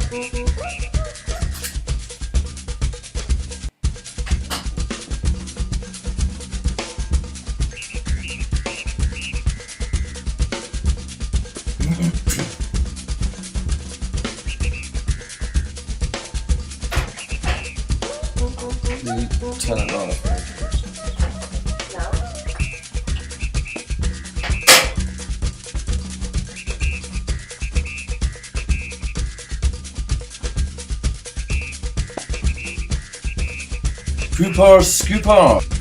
Turn it off. Pooper Scooper.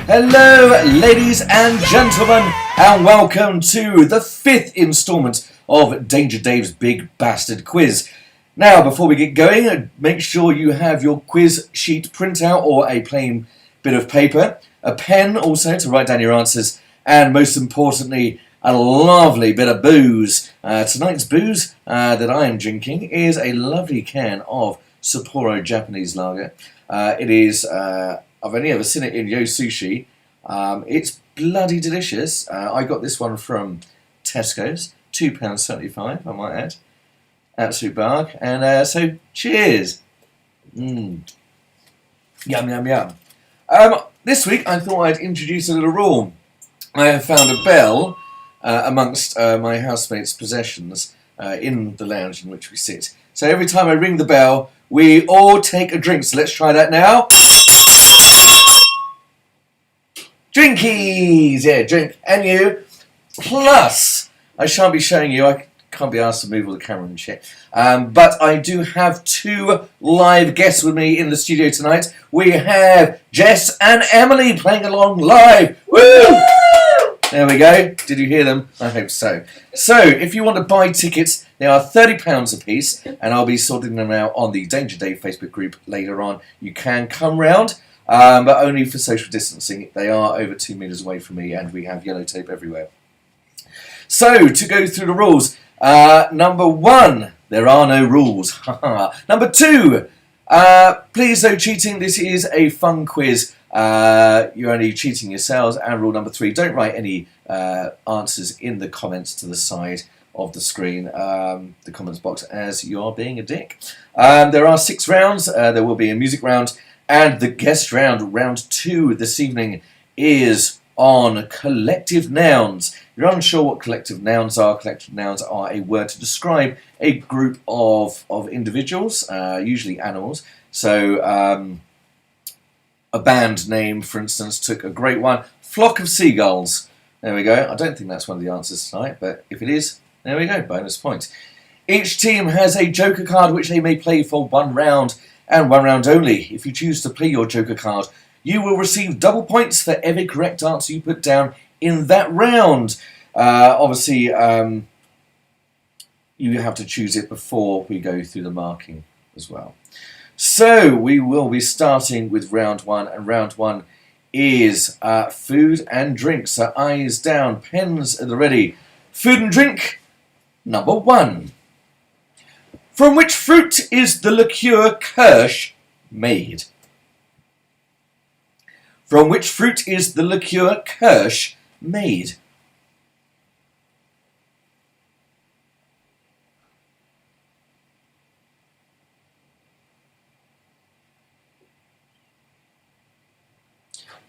Hello, ladies and gentlemen, and welcome to the 5th instalment of Danger Dave's Big Bastard Quiz. Now, before we get going, make sure you have your quiz sheet printout or a plain bit of paper, a pen also to write down your answers, and most importantly, a lovely bit of booze. Tonight's booze that I am drinking is a lovely can of Sapporo Japanese lager. It is... I've only ever seen it in Yo Sushi. It's bloody delicious. I got this one from Tesco's, £2.75, I might add. Absolute bargain. And so, cheers. Yum, yum, yum. This week, I thought I'd introduce a little rule. I have found a bell amongst my housemates' possessions in the lounge in which we sit. So every time I ring the bell, we all take a drink. So let's try that now. Drinkies! Yeah, drink. And you. Plus, I shan't be showing you. I can't be asked to move all the camera and shit. But I do have 2 live guests with me in the studio tonight. We have Jess and Emily playing along live. Woo! There we go. Did you hear them? I hope so. So, if you want to buy tickets, they are £30 a piece, and I'll be sorting them out on the Danger Dave Facebook group later on. You can come round. But only for social distancing. They are over 2 metres away from me, and we have yellow tape everywhere. So, to go through the rules. Number 1, there are no rules. Number 2, please no cheating. This is a fun quiz. You're only cheating yourselves. And rule number 3, don't write any answers in the comments to the side of the screen, the comments box, as you are being a dick. There are 6 rounds. There will be a music round. And the guest round, round 2 this evening, is on collective nouns. If you're unsure what collective nouns are a word to describe a group of individuals, usually animals. So a band name, for instance, took a great one. Flock of Seagulls. There we go. I don't think that's one of the answers tonight, but if it is, there we go, bonus point. Each team has a joker card which they may play for 1 round. And 1 round only. If you choose to play your joker card, you will receive double points for every correct answer you put down in that round. Obviously, you have to choose it before we go through the marking as well. So, we will be starting with round 1, and round 1 is food and drink. So, eyes down, pens at the ready. Food and drink, number 1. From which fruit is the liqueur Kirsch made? From which fruit is the liqueur Kirsch made?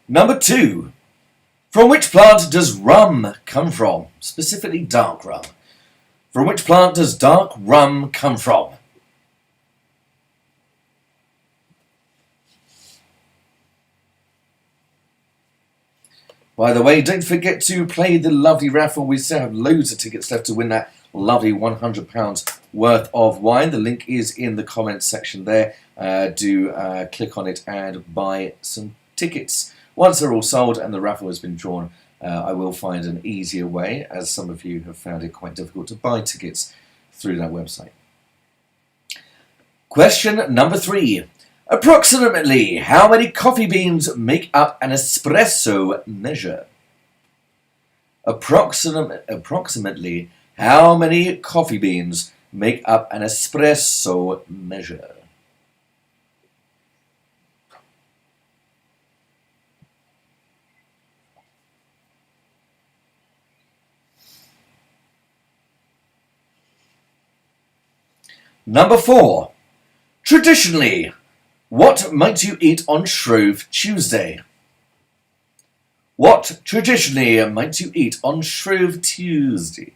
Number 2. From which plant does rum come from? Specifically dark rum. From which plant does dark rum come from? By the way, don't forget to play the lovely raffle. We still have loads of tickets left to win that lovely £100 worth of wine. The link is in the comments section there. Do click on it and buy some tickets. Once they're all sold and the raffle has been drawn, I will find an easier way, as some of you have found it quite difficult to buy tickets through that website. Question number 3. Approximately how many coffee beans make up an espresso measure? Approximately how many coffee beans make up an espresso measure? Number 4. Traditionally, what might you eat on Shrove Tuesday? What traditionally might you eat on Shrove Tuesday?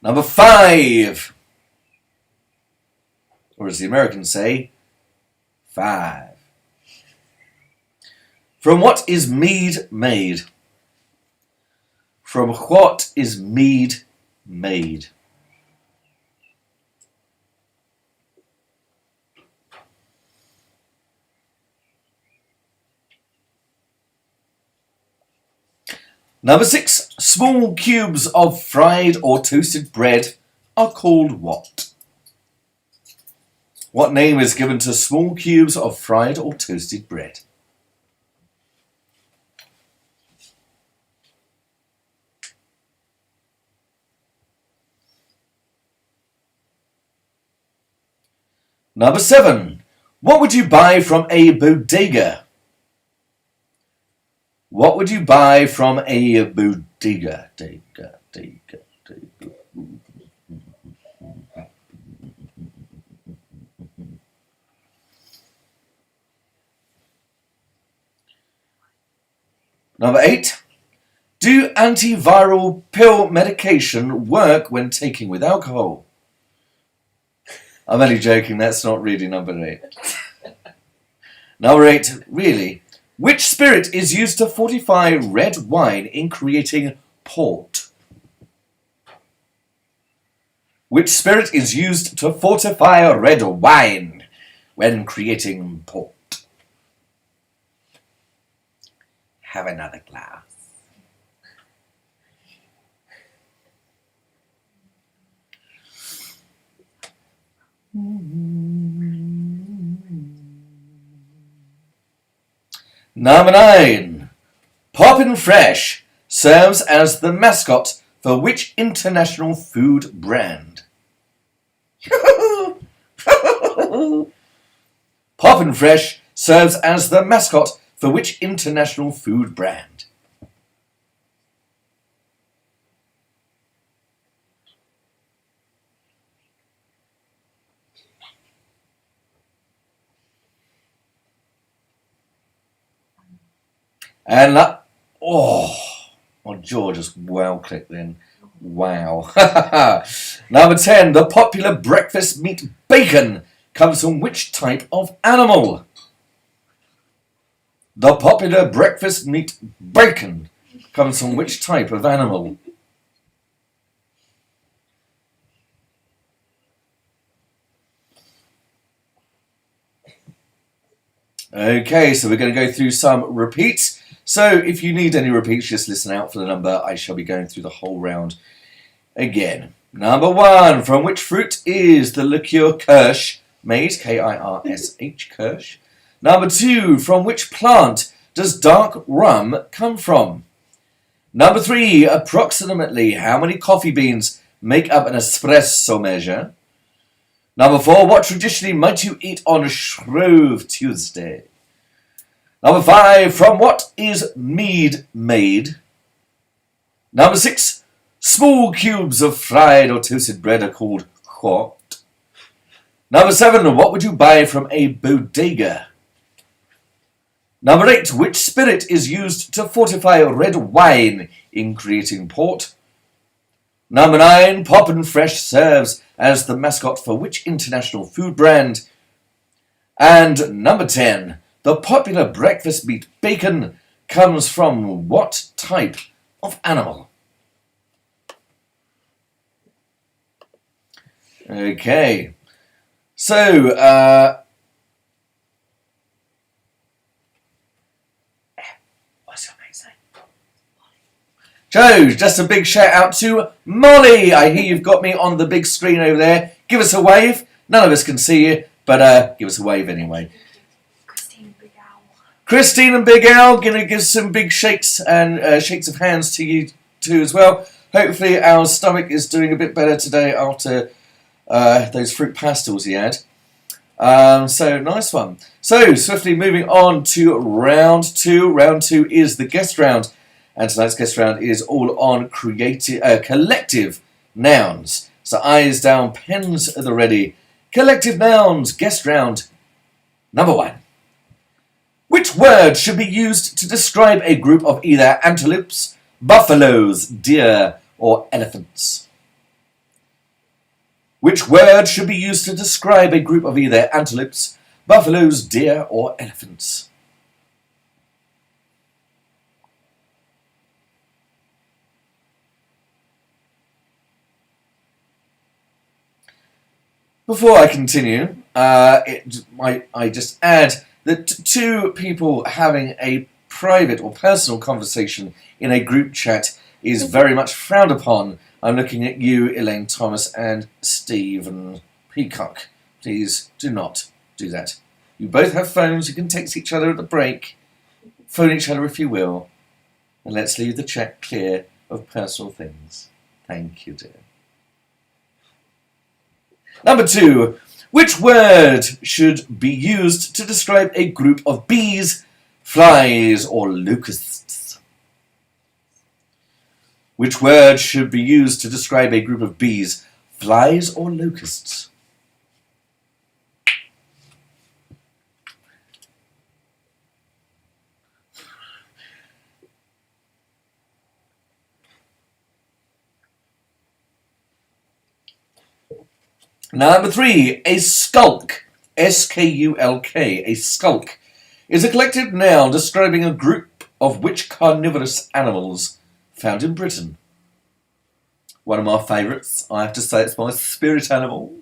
Number 5. Or as the Americans say, 5. From what is mead made? From what is mead made? Number 6. Small cubes of fried or toasted bread are called what? What name is given to small cubes of fried or toasted bread? Number 7. What would you buy from a bodega? What would you buy from a bodega? Number 8. Do antiviral pill medication work when taken with alcohol? I'm only joking, that's not really number 8. Number 8, really. Which spirit is used to fortify red wine in creating port? Which spirit is used to fortify red wine when creating port? Have another glass. Number 9. Poppin' Fresh serves as the mascot for which international food brand? Poppin' Fresh serves as the mascot for which international food brand? And George just wow clicked then. Wow. Number 10. The popular breakfast meat bacon comes from which type of animal? The popular breakfast meat bacon comes from which type of animal? Okay, so we're going to go through some repeats. So if you need any repeats, just listen out for the number. I shall be going through the whole round again. Number 1. From which fruit is the liqueur Kirsch made? Kirsh, Kirsch. Number 2. From which plant does dark rum come from? Number 3. Approximately how many coffee beans make up an espresso measure? Number 4. What traditionally might you eat on Shrove Tuesday? Number 5. From what is mead made? Number 6. Small cubes of fried or toasted bread are called what? Number 7. What would you buy from a bodega? Number 8. Which spirit is used to fortify red wine in creating port? Number 9. Poppin' Fresh serves as the mascot for which international food brand? And number 10. The popular breakfast meat bacon comes from what type of animal? Okay. So, what's your name? Joe, just a big shout out to Molly. I hear you've got me on the big screen over there. Give us a wave. None of us can see you, but give us a wave anyway. Christine and Big Al, gonna give some big shakes and shakes of hands to you too as well. Hopefully our stomach is doing a bit better today after those fruit pastels he had. So nice one. So swiftly moving on to round two. Round two is the guest round, and tonight's guest round is all on collective nouns. So eyes down, pens at the ready. Collective nouns, guest round. Number 1. Which word should be used to describe a group of either antelopes, buffaloes, deer, or elephants? Which word should be used to describe a group of either antelopes, buffaloes, deer, or elephants? Before I continue, I just add that two people having a private or personal conversation in a group chat is very much frowned upon. I'm looking at you, Elaine Thomas, and Stephen Peacock. Please do not do that. You both have phones. You can text each other at the break. Phone each other if you will. And let's leave the chat clear of personal things. Thank you, dear. Number 2. Which word should be used to describe a group of bees, flies, or locusts? Which word should be used to describe a group of bees, flies, or locusts? Number 3, a skulk. S-K-U-L-K. A skulk is a collective noun describing a group of which carnivorous animals found in Britain? One of my favourites. I have to say it's my spirit animal.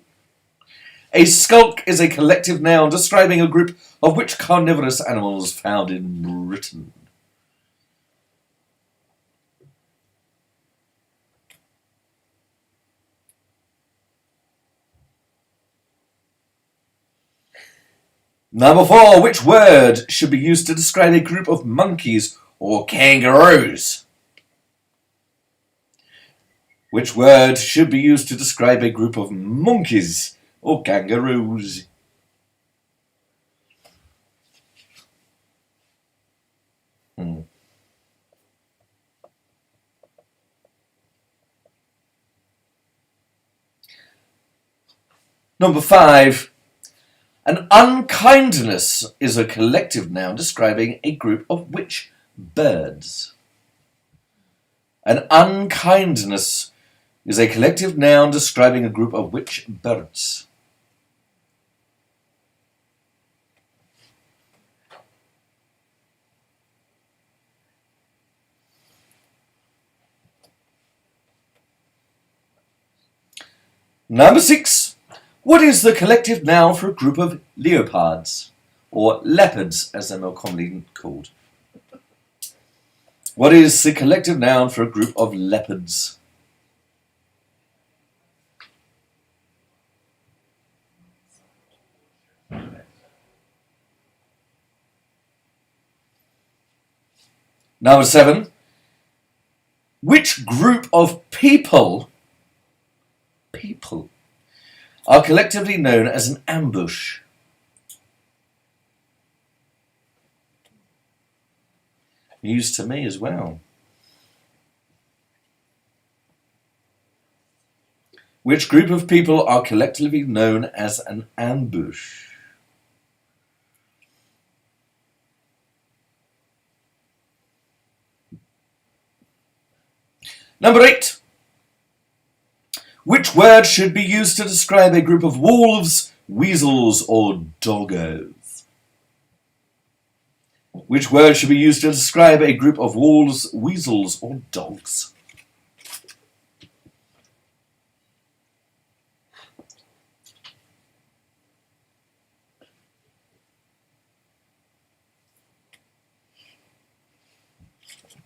A skulk is a collective noun describing a group of which carnivorous animals found in Britain? Number 4. Which word should be used to describe a group of monkeys or kangaroos? Which word should be used to describe a group of monkeys or kangaroos? Number 5. An unkindness is a collective noun describing a group of which birds? An unkindness is a collective noun describing a group of which birds? Number 6. What is the collective noun for a group of leopards? Or leopards, as they're more commonly called. What is the collective noun for a group of leopards? Number 7. Which group of people are collectively known as an ambush? News to me as well. Which group of people are collectively known as an ambush? Number 8. Which word should be used to describe a group of wolves, weasels, or doggos? Which word should be used to describe a group of wolves, weasels, or dogs?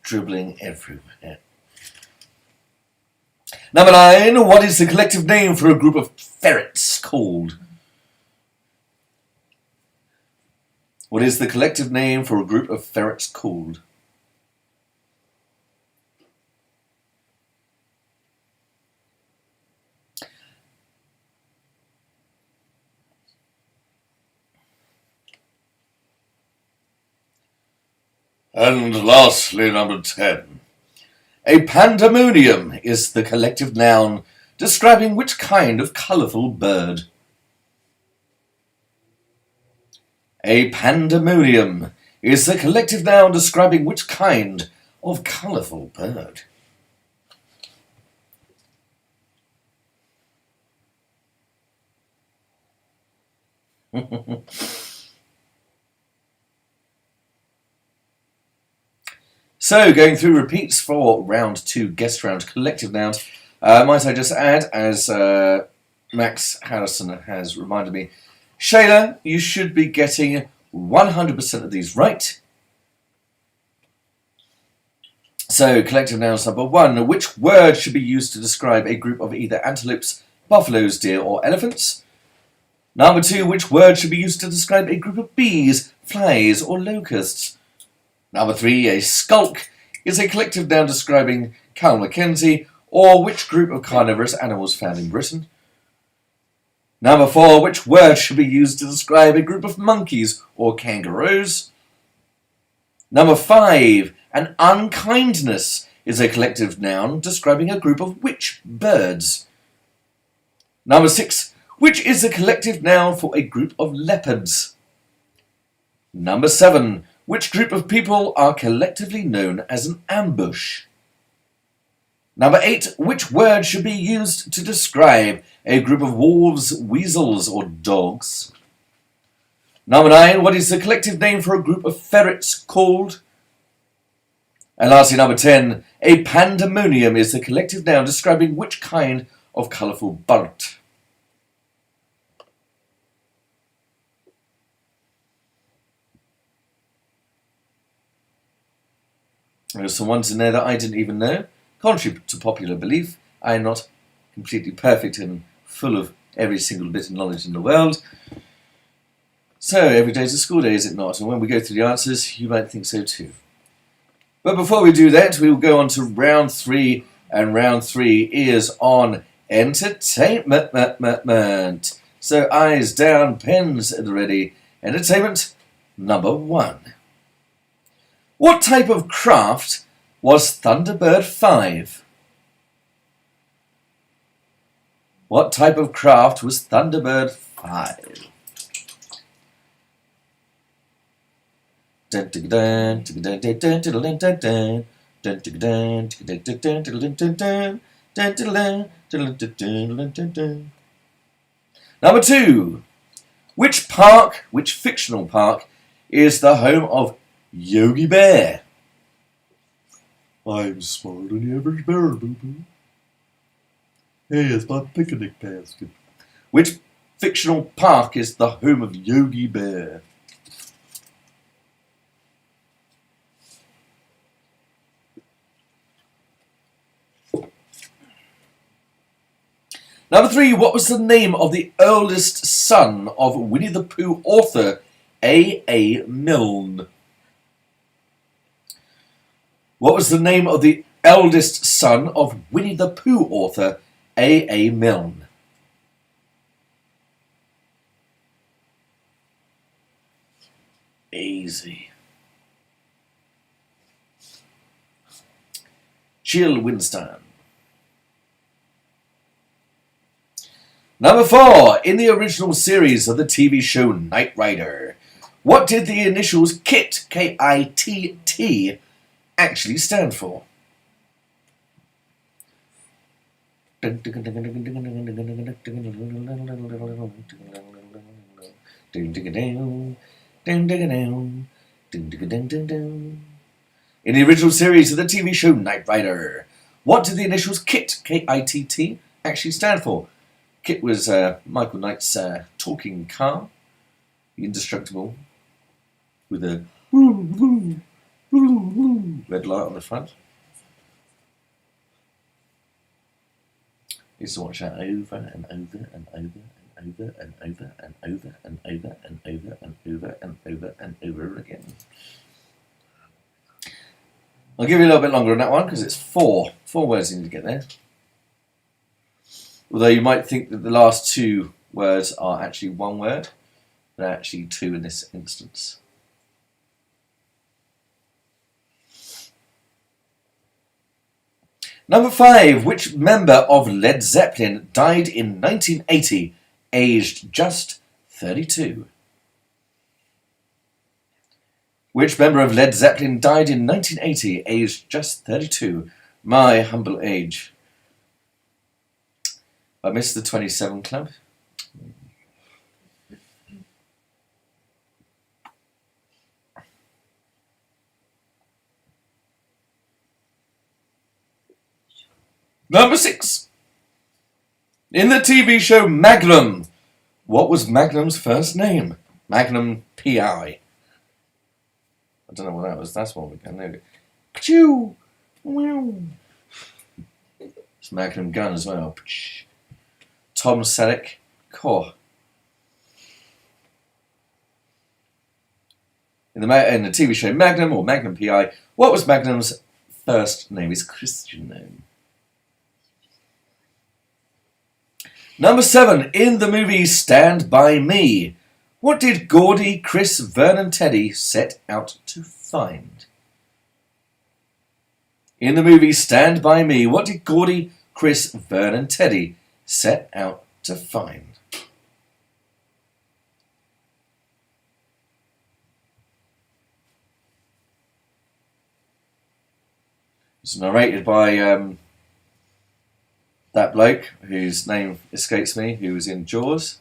Dribbling everywhere. Number 9. What is the collective name for a group of ferrets called? What is the collective name for a group of ferrets called? And lastly, number 10. A pandemonium is the collective noun describing which kind of colourful bird? A pandemonium is the collective noun describing which kind of colourful bird? So, going through repeats for round 2, guest round, collective nouns. Might I just add, as Max Harrison has reminded me, Shayla, you should be getting 100% of these right. So, collective nouns number 1. Which word should be used to describe a group of either antelopes, buffaloes, deer, or elephants? Number 2. Which word should be used to describe a group of bees, flies, or locusts? Number 3. A skulk is a collective noun describing Cal Mackenzie or which group of carnivorous animals found in Britain. Number 4. Which word should be used to describe a group of monkeys or kangaroos? Number 5. An unkindness is a collective noun describing a group of which birds? Number 6. Which is a collective noun for a group of leopards? Number 7. Which group of people are collectively known as an ambush? Number 8. Which word should be used to describe a group of wolves, weasels, or dogs? Number 9. What is the collective name for a group of ferrets called? And lastly, number 10. A pandemonium is the collective noun describing which kind of colourful bird? There are some ones in there that I didn't even know. Contrary to popular belief, I am not completely perfect and full of every single bit of knowledge in the world. So every day is a school day, is it not? And when we go through the answers, you might think so too. But before we do that, we will go on to round 3, and round 3 is on entertainment. So eyes down, pens at the ready. Entertainment number 1. What type of craft was Thunderbird 5? What type of craft was Thunderbird 5? Number 2. Which fictional park, is the home of Yogi Bear? I'm smarter than the average bear, boo-boo. Hey, it's my picnic basket. Which fictional park is the home of Yogi Bear? Number 3. What was the name of the eldest son of Winnie the Pooh author A. Milne? What was the name of the eldest son of Winnie the Pooh author A. Milne? Easy. Jill Winstein. Number 4. In the original series of the TV show Knight Rider, what did the initials KITT, K-I-T-T, actually stand for? In the original series of the TV show Knight Rider, what did the initials KITT, K-I-T-T, actually stand for? KITT was Michael Knight's talking car, the indestructible, with a red light on the front. Used to watch that over and over and over and over and over and over and over and over and over and over and over again. I'll give you a little bit longer on that one because it's four words you need to get there. Although you might think that the last two words are actually one word, they're actually two in this instance. Number 5. Which member of Led Zeppelin died in 1980, aged just 32? Which member of Led Zeppelin died in 1980, aged just 32? My humble age. I missed the 27 Club. Number 6. In the TV show Magnum, what was Magnum's first name? Magnum P.I. I don't know what that was. That's what we can know. Pachoo! Wow. It's Magnum gun as well. Tom Selleck. Cool. In the TV show Magnum or Magnum P.I., what was Magnum's first name? His Christian name. Number 7. In the movie Stand By Me, what did Gordy, Chris, Vern and Teddy set out to find? In the movie Stand By Me, what did Gordy, Chris, Vern and Teddy set out to find? It's narrated by that bloke whose name escapes me, who was in Jaws,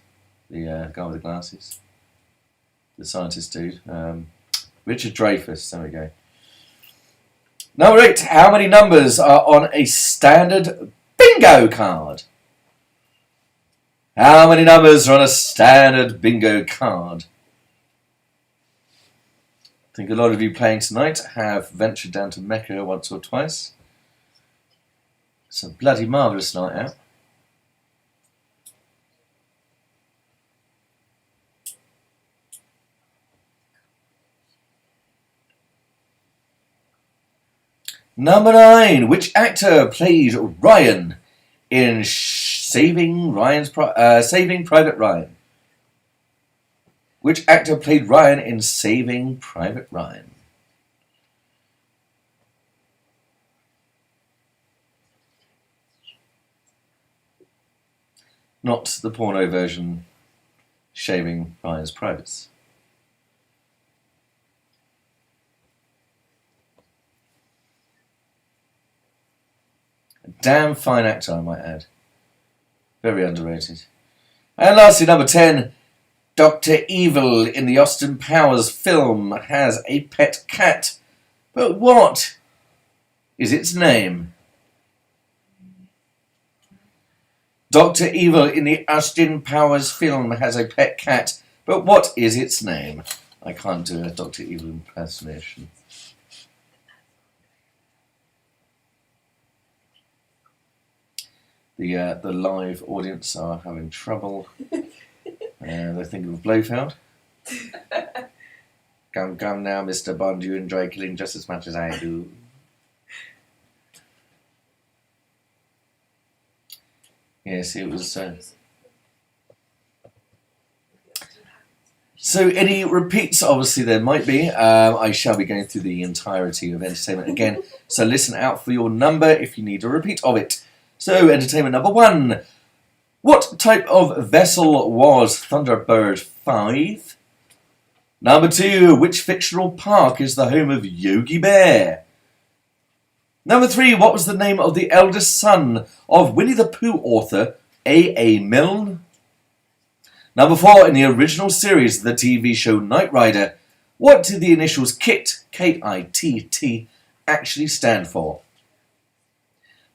the guy with the glasses, the scientist dude, Richard Dreyfuss. There we go. Number 8. How many numbers are on a standard bingo card? How many numbers are on a standard bingo card? I think a lot of you playing tonight have ventured down to Mecca once or twice. It's a bloody marvellous night out. Number 9. Which actor played Ryan in Saving Private Ryan? Which actor played Ryan in Saving Private Ryan? Not the porno version, Shaving Ryan's Privates. A damn fine actor, I might add. Very underrated. And lastly, number 10. Dr. Evil in the Austin Powers film has a pet cat. But what is its name? Dr. Evil in the Austin Powers film has a pet cat, but what is its name? I can't do a Dr. Evil impersonation. The live audience are having trouble. They're thinking of Blofeld. Come now, Mr. Bond, you enjoy killing just as much as I do. Yes, it was. So any repeats? Obviously there might be. I shall be going through the entirety of entertainment again. So listen out for your number if you need a repeat of it. So entertainment number 1. What type of vessel was Thunderbird 5? Number 2. Which fictional park is the home of Yogi Bear? Number 3. What was the name of the eldest son of Winnie the Pooh author A.A. Milne? Number 4. In the original series of the TV show Knight Rider, what did the initials KITT, K-I-T-T, actually stand for?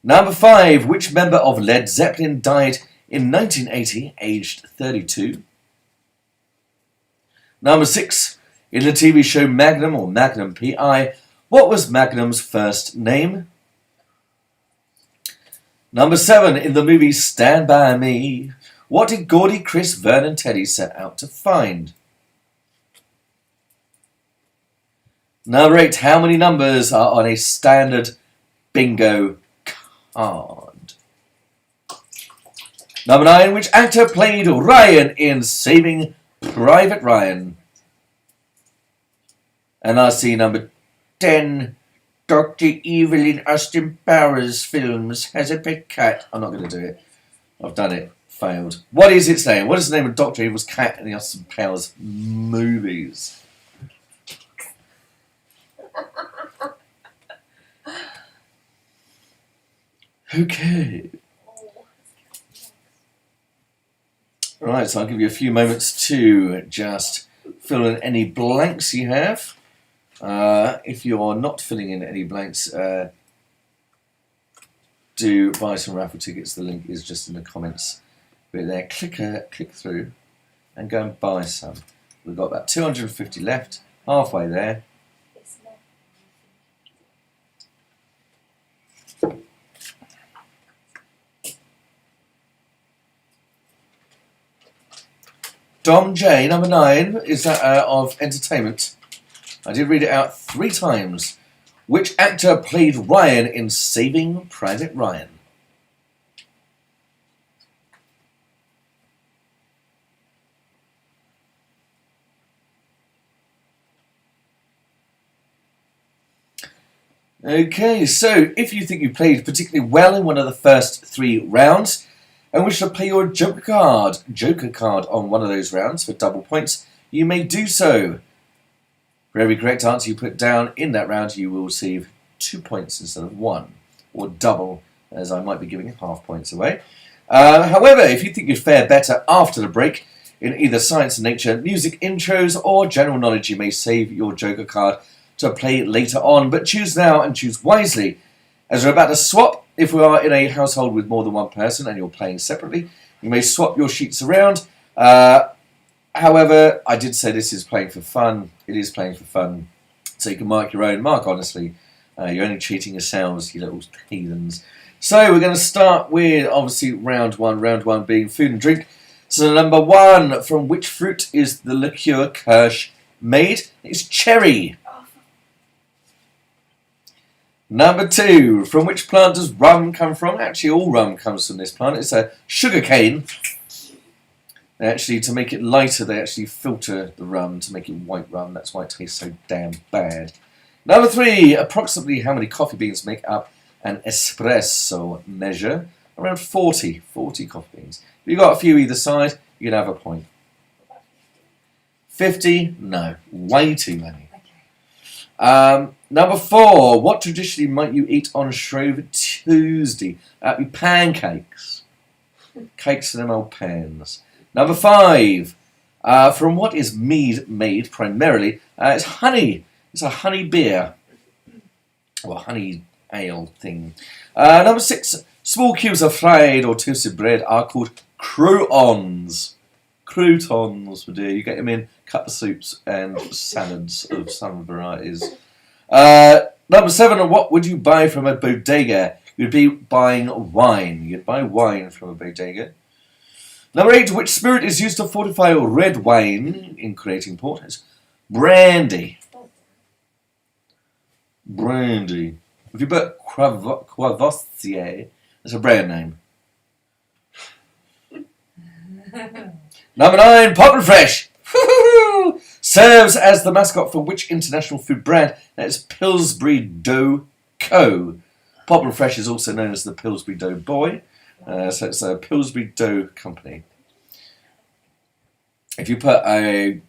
Number 5. Which member of Led Zeppelin died in 1980, aged 32? Number 6. In the TV show Magnum or Magnum P.I., what was Magnum's first name? Number 7, in the movie Stand By Me, what did Gordy, Chris, Vern and Teddy set out to find? Number 8, how many numbers are on a standard bingo card? Number 9, which actor played Ryan in Saving Private Ryan? And lastly, number 10, Dr. Evil in Austin Powers films has a pet cat. I'm not going to do it. I've done it. Failed. What is its name? What is the name of Dr. Evil's cat in the Austin Powers movies? Okay. Right, so I'll give you a few moments to just fill in any blanks you have. If you're not filling in any blanks, do buy some raffle tickets. The link is just in the comments. But there, click through and go and buy some. We've got about 250 left, halfway there. Dom J, number 9, is that of entertainment. I did read it out 3 times. Which actor played Ryan in Saving Private Ryan? Okay, so if you think you played particularly well in one of the first 3 rounds and wish to play your joker card on one of those rounds for double points, you may do so. For every correct answer you put down in that round, you will receive 2 points instead of 1, or double, as I might be giving half points away. However, if you think you'd fare better after the break in either science and nature, music intros, or general knowledge, you may save your joker card to play later on, but choose now and choose wisely. As we're about to swap, if we are in a household with more than one person and you're playing separately, you may swap your sheets around. However, I did say this is playing for fun. It is playing for fun. So you can mark your own. Mark honestly. You're only cheating yourselves, you little heathens. So we're going to start with, obviously, round 1. Round 1 being food and drink. So number 1, from which fruit is the liqueur Kirsch made? It's cherry. Number 2, from which plant does rum come from? Actually, all rum comes from this plant. It's a sugar cane. Actually, to make it lighter, they actually filter the rum to make it white rum. That's why it tastes so damn bad. Number 3, approximately how many coffee beans make up an espresso measure? Around 40 coffee beans. If you've got a few either side, you can have a point. 50? No, way too many. Number 4, what traditionally might you eat on Shrove Tuesday? That'd be pancakes. Cakes in them old pans. Number 5, from what is mead made primarily? It's honey. It's a honey beer. Or honey ale thing. Number 6, small cubes of fried or toasted bread are called croutons. Croutons, my dear. You get them in cup of soups and salads of some varieties. Number 7, what would you buy from a bodega? You'd be buying wine. You'd buy wine from a bodega. Number 8, which spirit is used to fortify red wine in creating port? It's brandy. Brandy. If you put Courvoisier, that's a brand name. Number 9, Pop & Fresh. Serves as the mascot for which international food brand? That is Pillsbury Dough Co. Pop & Fresh is also known as the Pillsbury Dough Boy. So it's a Pillsbury Dough Company. If you put a...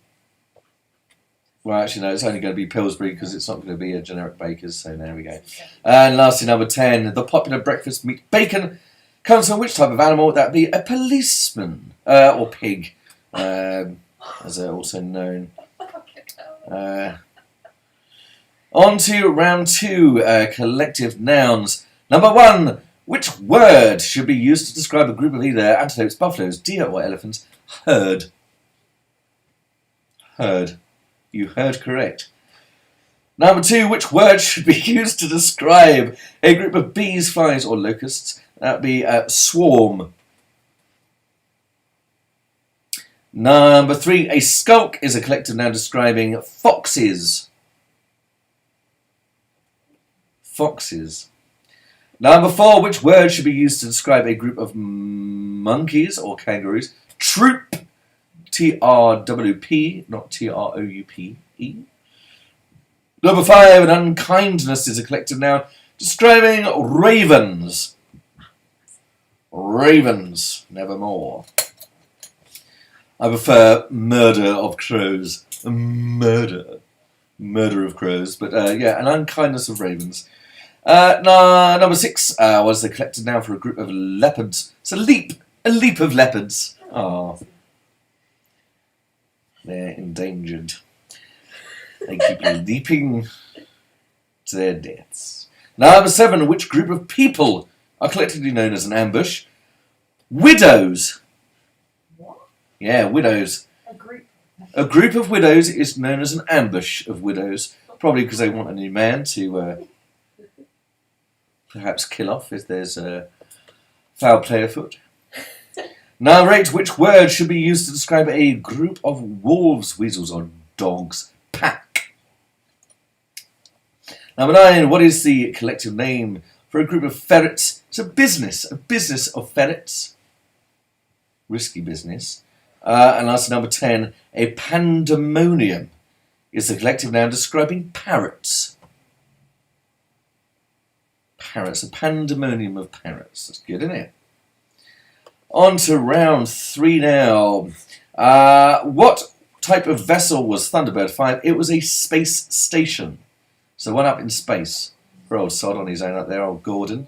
Well, actually, no, it's only going to be Pillsbury because it's not going to be a generic baker's, so there we go. And lastly, number 10, the popular breakfast meat bacon comes from which type of animal? That would be a policeman, or pig, as they're also known. On to round 2, collective nouns. Number 1, which word should be used to describe a group of either antelopes, buffaloes, deer or elephants? Herd. Herd. You heard correct. Number 2, which word should be used to describe a group of bees, flies or locusts? That would be swarm. Number 3, a skulk is a collective noun describing foxes. Foxes. Number 4, which word should be used to describe a group of monkeys or kangaroos? Troop. T-R-W-P, not T-R-O-U-P-E. Number 5, an unkindness is a collective noun describing ravens. Ravens, nevermore. I prefer murder of crows. Murder of crows. But yeah, an unkindness of ravens. Number 6 was the collective noun for a group of leopards. It's a leap of leopards. Oh, they're endangered. They keep leaping to their deaths. Number 7, which group of people are collectively known as an ambush? Widows. What? Yeah, widows. A group. A group of widows is known as an ambush of widows. Probably because they want a new man to perhaps kill off if there's foul play afoot. Number 8, which word should be used to describe a group of wolves, weasels, or dogs? Pack. Number 9, what is the collective name for a group of ferrets? It's a business of ferrets. Risky business. And lastly, number 10, a pandemonium is the collective noun describing parrots. Parrots, a pandemonium of parrots. That's good, isn't it? On to round 3 now. What type of vessel was Thunderbird 5? It was a space station. So one up in space. For old sod on his own up there, old Gordon.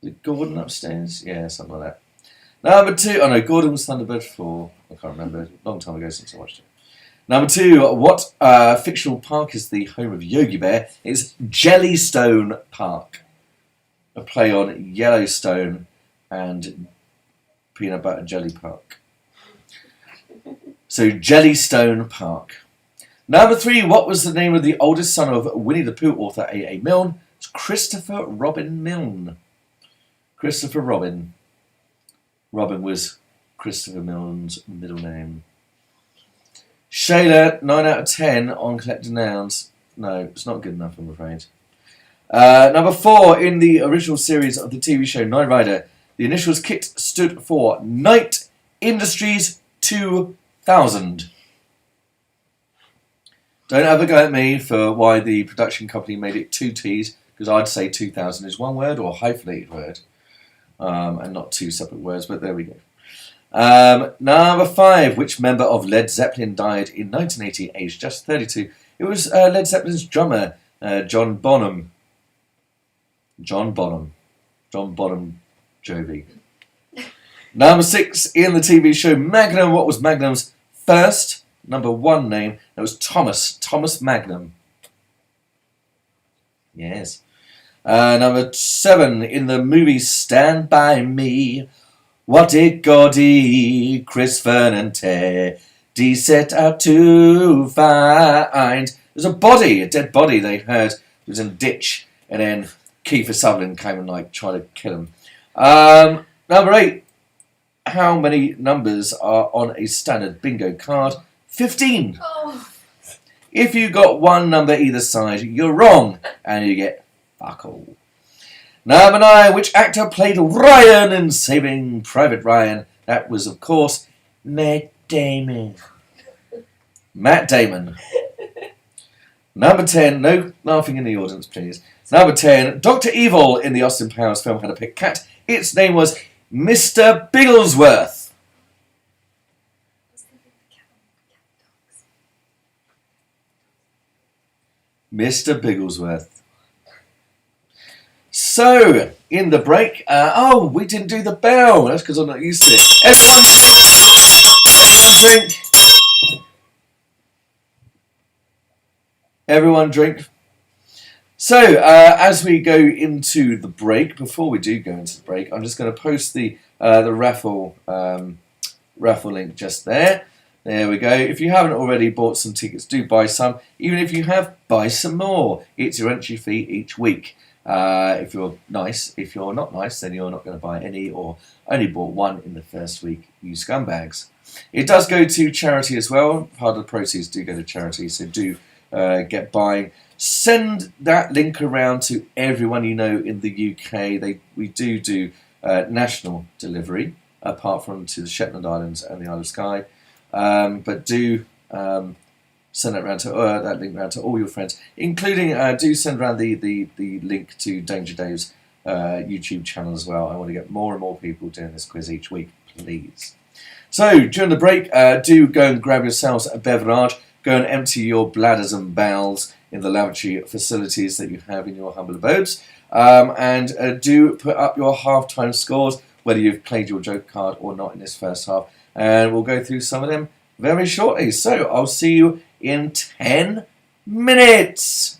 Is it Gordon upstairs? Yeah, something like that. Number 2, oh no, Gordon was Thunderbird 4. I can't remember. A long time ago since I watched it. Number 2, what fictional park is the home of Yogi Bear? It's Jellystone Park. A play on Yellowstone and Peanut Butter Jelly Park. So Jellystone Park. Number 3, what was the name of the oldest son of Winnie the Pooh author A.A. Milne? It's Christopher Robin Milne. Christopher Robin. Robin was Christopher Milne's middle name. Shayla, 9 out of 10 on collected nouns. No, it's not good enough, I'm afraid. Number 4, in the original series of the TV show Knight Rider, the initials KIT stood for Knight Industries 2000. Don't have a go at me for why the production company made it 2 T's, because I'd say 2000 is one word or a hyphenated word, and not 2 separate words, but there we go. Number 5, which member of Led Zeppelin died in 1980, aged just 32? It was Led Zeppelin's drummer, John Bonham. John Bonham Jovi. Number 6, in the TV show Magnum, what was Magnum's first number 1 name? That was Thomas Magnum. Yes. Number 7, in the movie Stand By Me, what did Gordy, Chris, Fern and Teddy set out to find? There's a dead body they heard. It was in a ditch, and then Kiefer Sutherland came and tried to kill him. Number 8, how many numbers are on a standard bingo card? 15. Oh. If you got one number either side, you're wrong, and you get fuck all. Number 9, which actor played Ryan in Saving Private Ryan? That was, of course, Matt Damon. Matt Damon. Number 10, no laughing in the audience, please. Number 10, Dr. Evil in the Austin Powers film had a pet cat. Its name was Mr. Bigglesworth. Mr. Bigglesworth. So, in the break, we didn't do the bell. That's because I'm not used to it. Everyone drink. So, as we go into the break, before we do go into the break, I'm just going to post the raffle link just there. There we go. If you haven't already bought some tickets, do buy some. Even if you have, buy some more. It's your entry fee each week. If you're nice. If you're not nice, then you're not going to buy any, or only bought one in the first week, you scumbags. It does go to charity as well. Part of the proceeds do go to charity, so do get buying. Send that link around to everyone you know in the UK. We do national delivery, apart from to the Shetland Islands and the Isle of Skye. But do send that link around to all your friends, including do send around the link to Danger Dave's YouTube channel as well. I want to get more and more people doing this quiz each week, please. So during the break, do go and grab yourselves a beverage. Go and empty your bladders and bowels in the lavatory facilities that you have in your humble abodes. And do put up your half-time scores, whether you've played your joke card or not in this first half. And we'll go through some of them very shortly. So I'll see you in 10 minutes.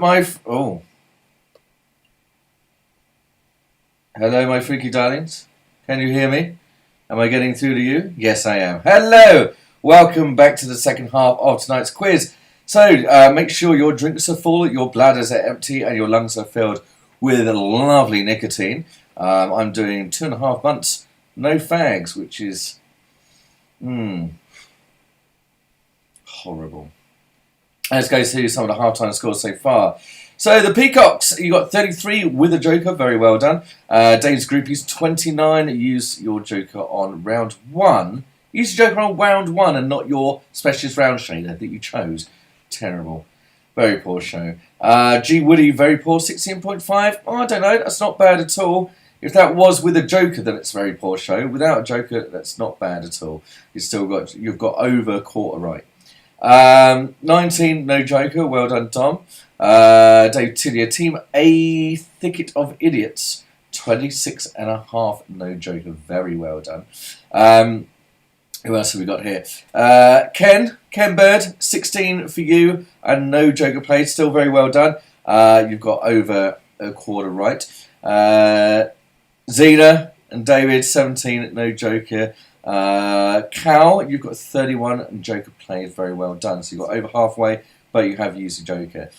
oh, hello, my freaky darlings. Can you hear me? Am I getting through to you? Yes, I am. Hello! Welcome back to the second half of tonight's quiz. So, make sure your drinks are full, your bladders are empty, and your lungs are filled with lovely nicotine. I'm doing 2.5 months no fags, which is horrible. Let's go through some of the half-time scores so far. So the Peacocks, you got 33 with a joker, very well done. Dave's Groupies, 29. Use your joker on round 1. Use your joker on round 1 and not your specialist round shader that you chose. Terrible. Very poor show. G Woody, very poor, 16.5. Oh, I don't know, that's not bad at all. If that was with a joker, then it's a very poor show. Without a joker, that's not bad at all. You've got over a quarter right. 19, no joker. Well done, Tom. Dave Tillier, Team A Thicket of Idiots, 26.5, no joker. Very well done. Who else have we got here? Ken Bird, 16 for you, and no joker played. Still very well done. You've got over a quarter right. Zena and David, 17, no joker. Cal, you've got 31 and joker played, very well done. So you've got over halfway, but you have used a joker.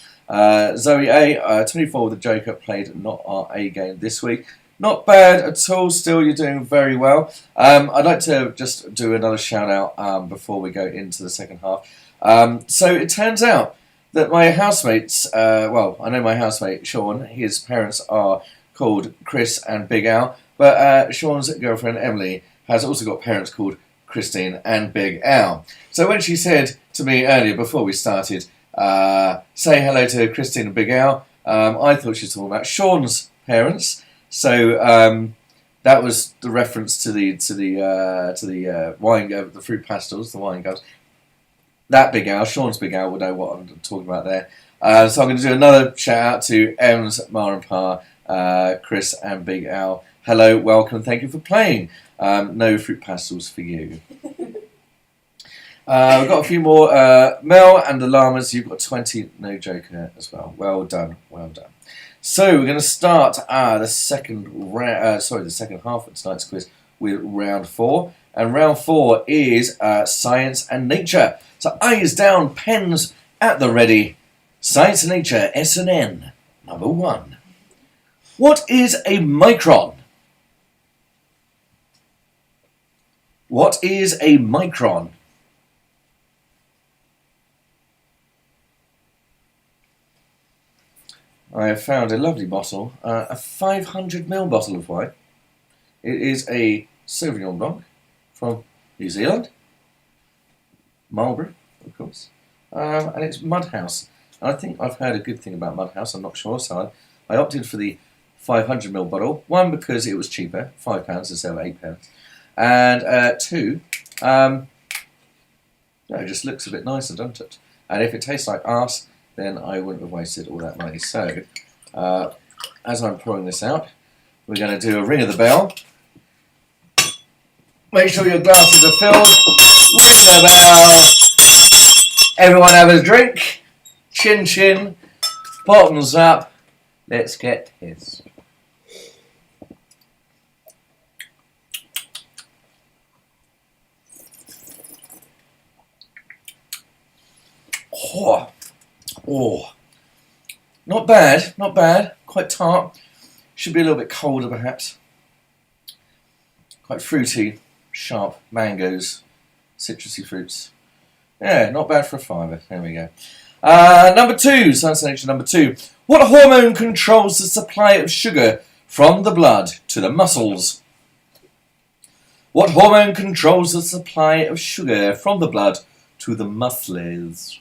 Zoe A, 24 with a joker, played not our A game this week. Not bad at all, still you're doing very well. I'd like to just do another shout out before we go into the second half. So it turns out that my housemates, I know my housemate Sean, his parents are called Chris and Big Al, but Sean's girlfriend Emily has also got parents called Christine and Big Al. So when she said to me earlier, before we started, say hello to Christine and Big Al, I thought she was talking about Sean's parents. So that was the reference to the wine, the fruit pastels, the wine gums. That Big Al, Sean's Big Al, will know what I'm talking about there. So I'm going to do another shout out to Ems, Ma and Pa, Chris and Big Al. Hello, welcome, thank you for playing. No fruit pastels for you. We've got a few more. Mel and the Llamas, you've got 20, no joker as well. Well done, well done. So we're going to start the second half of tonight's quiz with round 4. And round 4 is science and nature. So eyes down, pens at the ready. Science and nature, S&N, number 1. What is a micron? What is a micron? I have found a lovely bottle, a 500ml bottle of wine. It is a Sauvignon Blanc from New Zealand, Marlborough, of course, and it's Mudhouse. And I think I've heard a good thing about Mudhouse, I'm not sure, so I opted for the 500ml bottle. 1, because it was cheaper, £5 instead of £8. And 2, it just looks a bit nicer, doesn't it? And if it tastes like arse, then I wouldn't have wasted all that money. So, as I'm pouring this out, we're going to do a ring of the bell. Make sure your glasses are filled. Ring the bell. Everyone have a drink. Chin chin. Bottoms up. Let's get this. Oh, not bad, not bad. Quite tart. Should be a little bit colder, perhaps. Quite fruity, sharp mangoes, citrusy fruits. Yeah, not bad for a fiver. There we go. Number 2, science and nature number 2. What hormone controls the supply of sugar from the blood to the muscles? What hormone controls the supply of sugar from the blood to the muscles?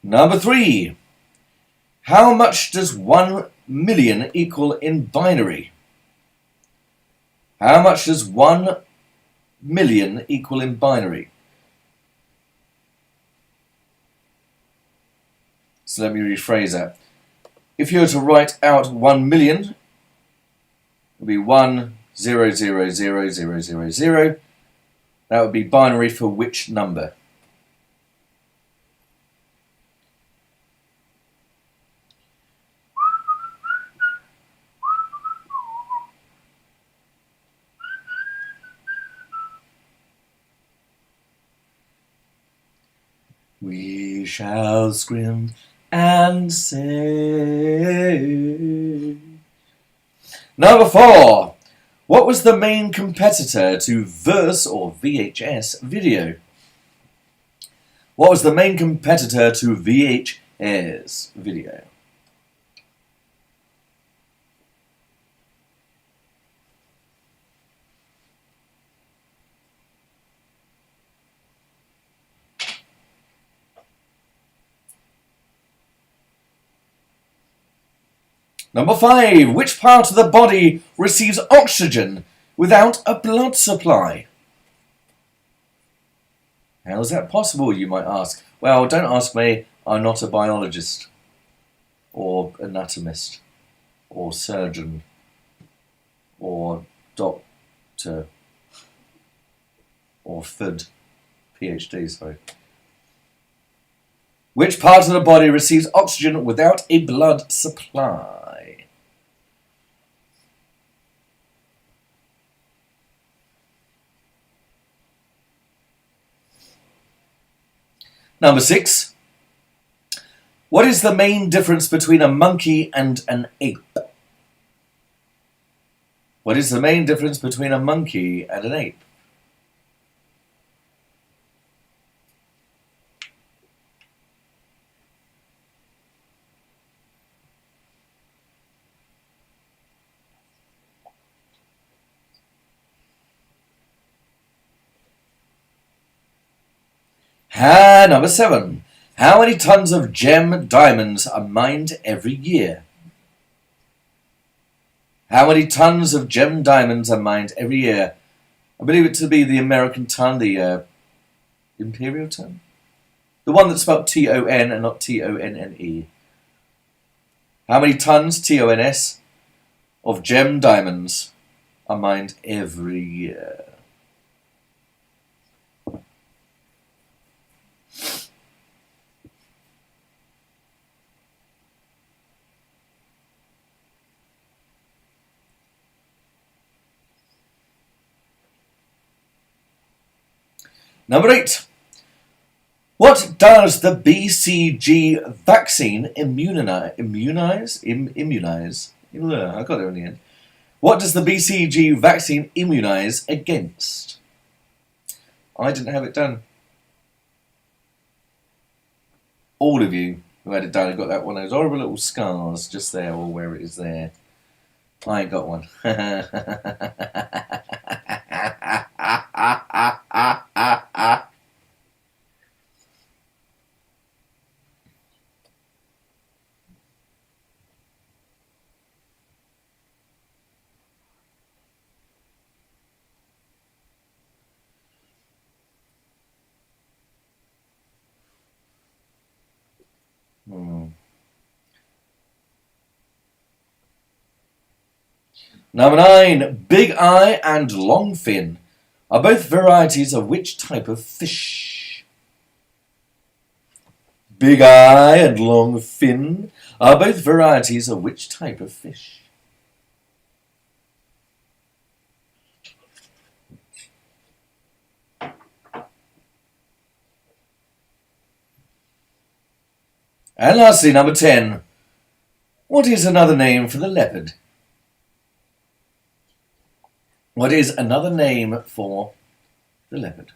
Number 3. How much does 1 million equal in binary? How much does 1 million equal in binary? So let me rephrase that. if you were to write out 1 million, it would be 1000000. That would be binary for which number? We shall scream and say. Number 4. What was the main competitor to Verse or VHS video? What was the main competitor to VHS video? Number 5. Which part of the body receives oxygen without a blood supply? How is that possible, you might ask? Well, don't ask me. I'm not a biologist, or anatomist, or surgeon, or doctor, or FUD, PhD, sorry. Which part of the body receives oxygen without a blood supply? Number 6. What is the main difference between a monkey and an ape? What is the main difference between a monkey and an ape? Number 7. How many tons of gem diamonds are mined every year? How many tons of gem diamonds are mined every year? I believe it to be the American ton, the imperial ton. The one that's spelled T-O-N and not T-O-N-N-E. How many tons, T-O-N-S, of gem diamonds are mined every year? Number 8. What does the BCG vaccine immunize? I got it in the end. What does the BCG vaccine immunize against? I didn't have it done. All of you who had it done have got that one of those horrible little scars just there, or where it is there. I ain't got one. Number 9. Big eye and long fin are both varieties of which type of fish? Big eye and long fin are both varieties of which type of fish? And lastly, number 10. What is another name for the leopard? What is another name for the leopard?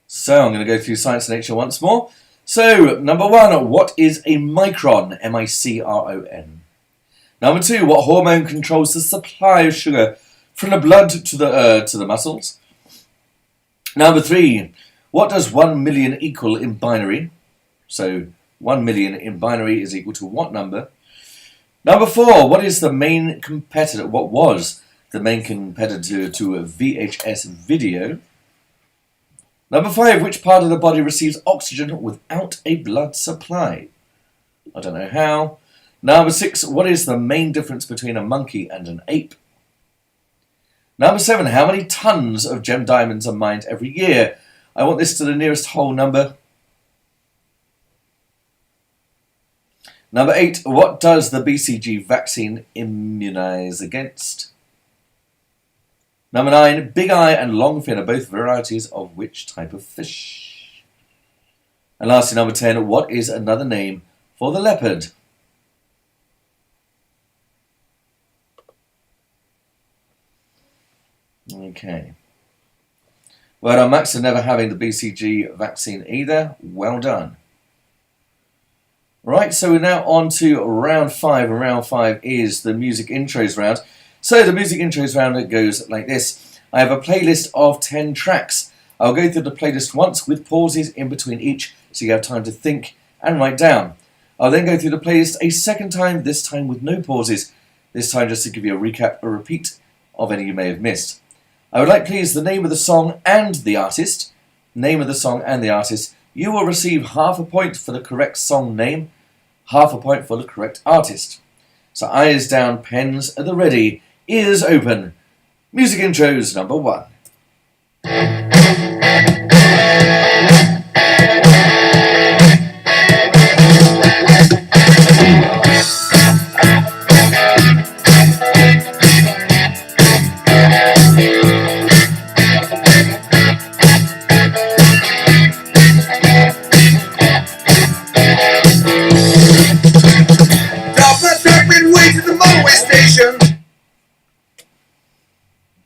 So I'm going to go through science and nature once more. So, number 1, what is a micron? M-I-C-R-O-N. Number 2, what hormone controls the supply of sugar from the blood to the muscles? Number 3, what does 1 million equal in binary? So 1 million in binary is equal to what number? Number 4, what is the main competitor? What was the main competitor to a VHS video? Number 5, which part of the body receives oxygen without a blood supply? I don't know how. Number 6, what is the main difference between a monkey and an ape? Number 7, how many tons of gem diamonds are mined every year? I want this to the nearest whole number. Number 8, what does the BCG vaccine immunize against? Number 9, big eye and long fin are both varieties of which type of fish? And lastly, number 10, what is another name for the leopard? Okay. Well done, Max, for never having the BCG vaccine either. Well done. Right, so we're now on to round 5, and round 5 is the music intros round. So the music intros round goes like this. I have a playlist of 10 tracks. I'll go through the playlist once with pauses in between each so you have time to think and write down. I'll then go through the playlist a second time, this time with no pauses, this time just to give you a recap or repeat of any you may have missed. I would like please the name of the song and the artist. Name of the song and the artist. You will receive half a point for the correct song name, half a point for the correct artist. So eyes down, pens at the ready, ears open. Music intros number 1.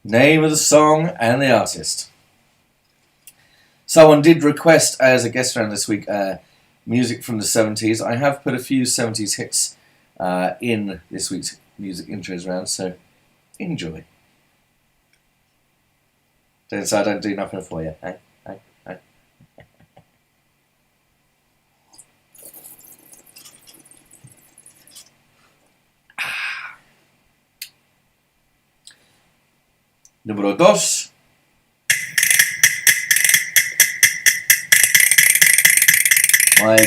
Name of the song and the artist. Someone did request as a guest round this week music from the 70s. I have put a few 70s hits in this week's music intros round, so enjoy. Don't say I don't do nothing for you. Hey. Número 2. My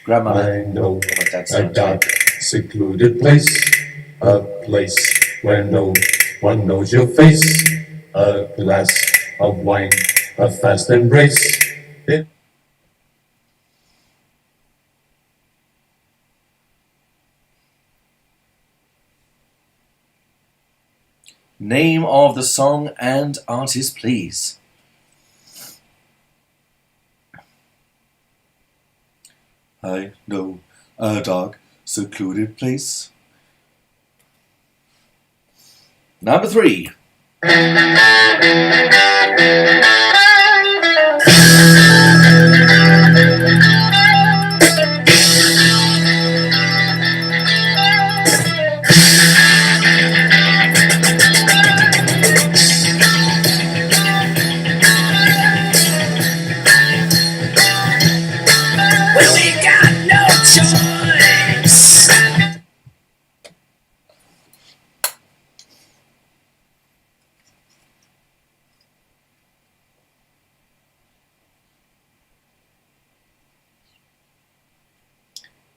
grandmother. I know a dark, secluded place, a place where no one knows your face, a glass of wine, a fast embrace. Name of the song and artist, please. I know a dark, secluded place. Number 3.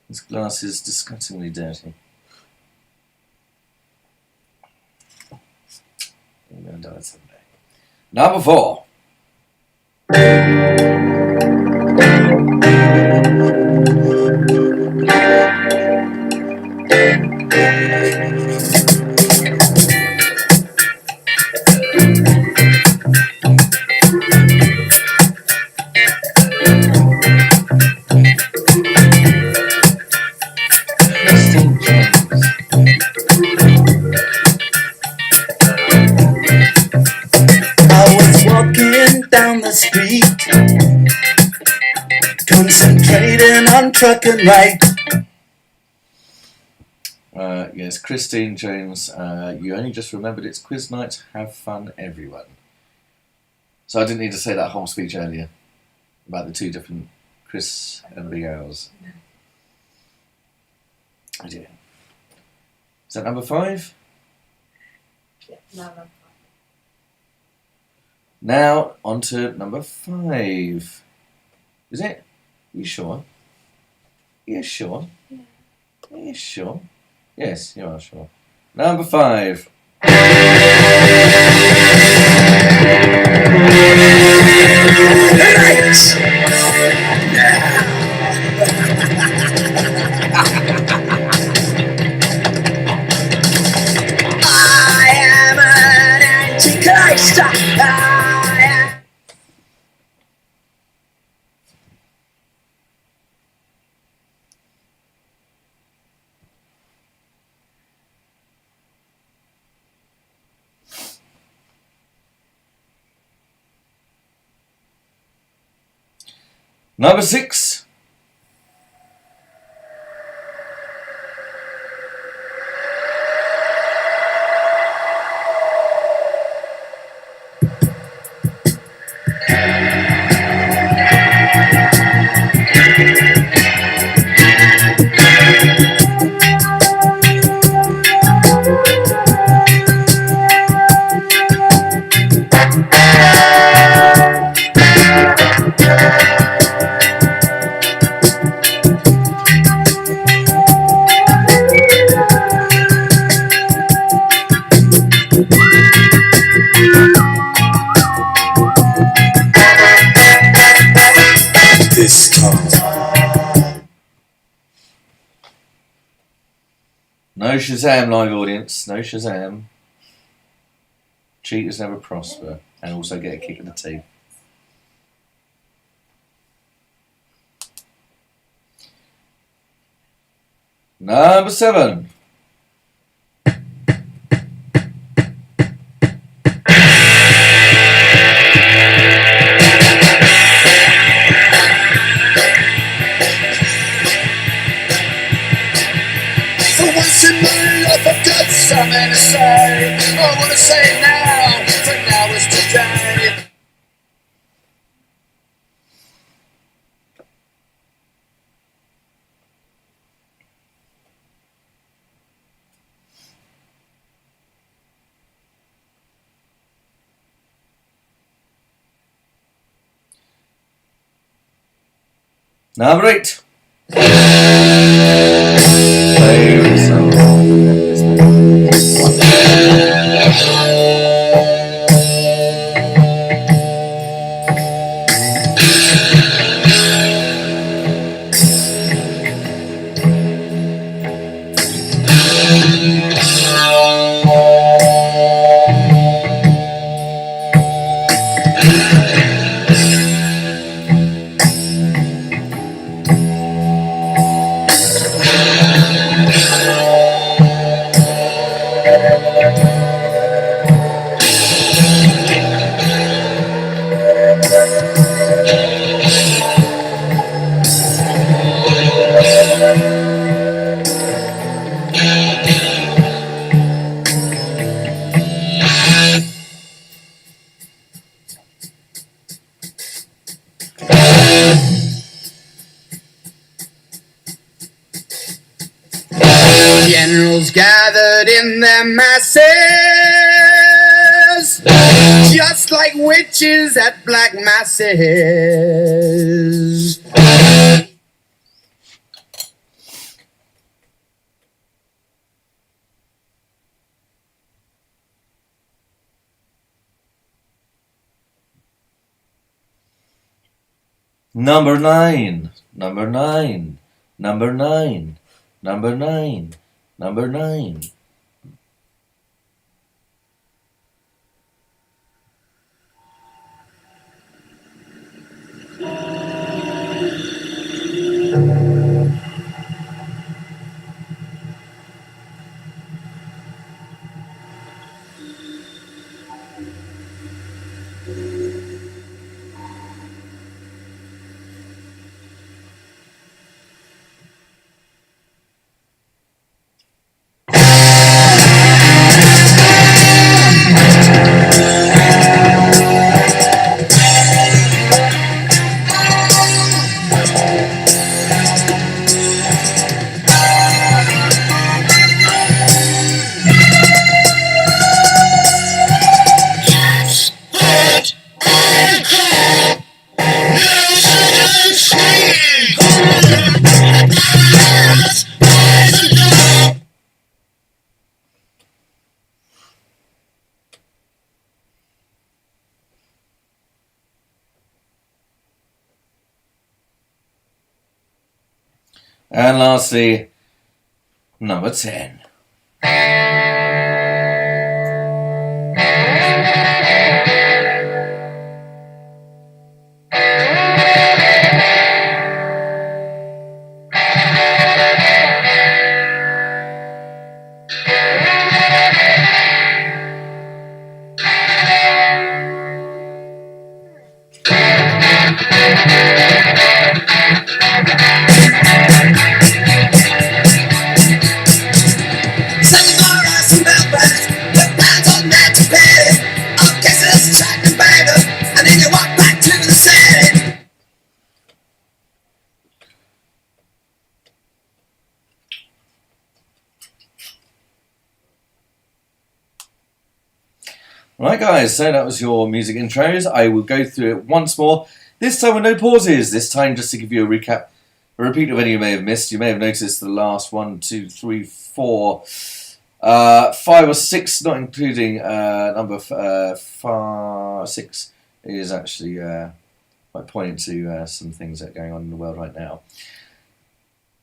This glass is disgustingly dirty. I'm going to do it someday. Number 4. Down the street, concentrating on truck and right. Yes, Christine James, you only just remembered it's quiz night. Have fun, everyone. So I didn't need to say that whole speech earlier about the 2 different Chris and Big Owls. I do. Is that number 5? Yeah, no, no. Now on to number 5. Is it? Are you sure? You sure? Yeah. Are you sure? Yes, you are sure. Number 5. I am an antichrist. I am. Number 6. This time. No Shazam, live audience. No Shazam. Cheaters never prosper and also get a kick in the teeth. Number 7. For once in my life I've got something to say. I wanna say it now, for now is today. Number 8. Favorite song. Generals gathered in their masses, just like witches at black masses. Number 9. Number 9. Number 9. Number 9. Number 9. And lastly, number 10. Right guys, so that was your music intros. I will go through it once more, this time with no pauses, this time just to give you a recap, a repeat of any you may have missed. You may have noticed the last 1, 2, 3, 4, 5 or 6, not including number 6, is actually pointing to some things that are going on in the world right now.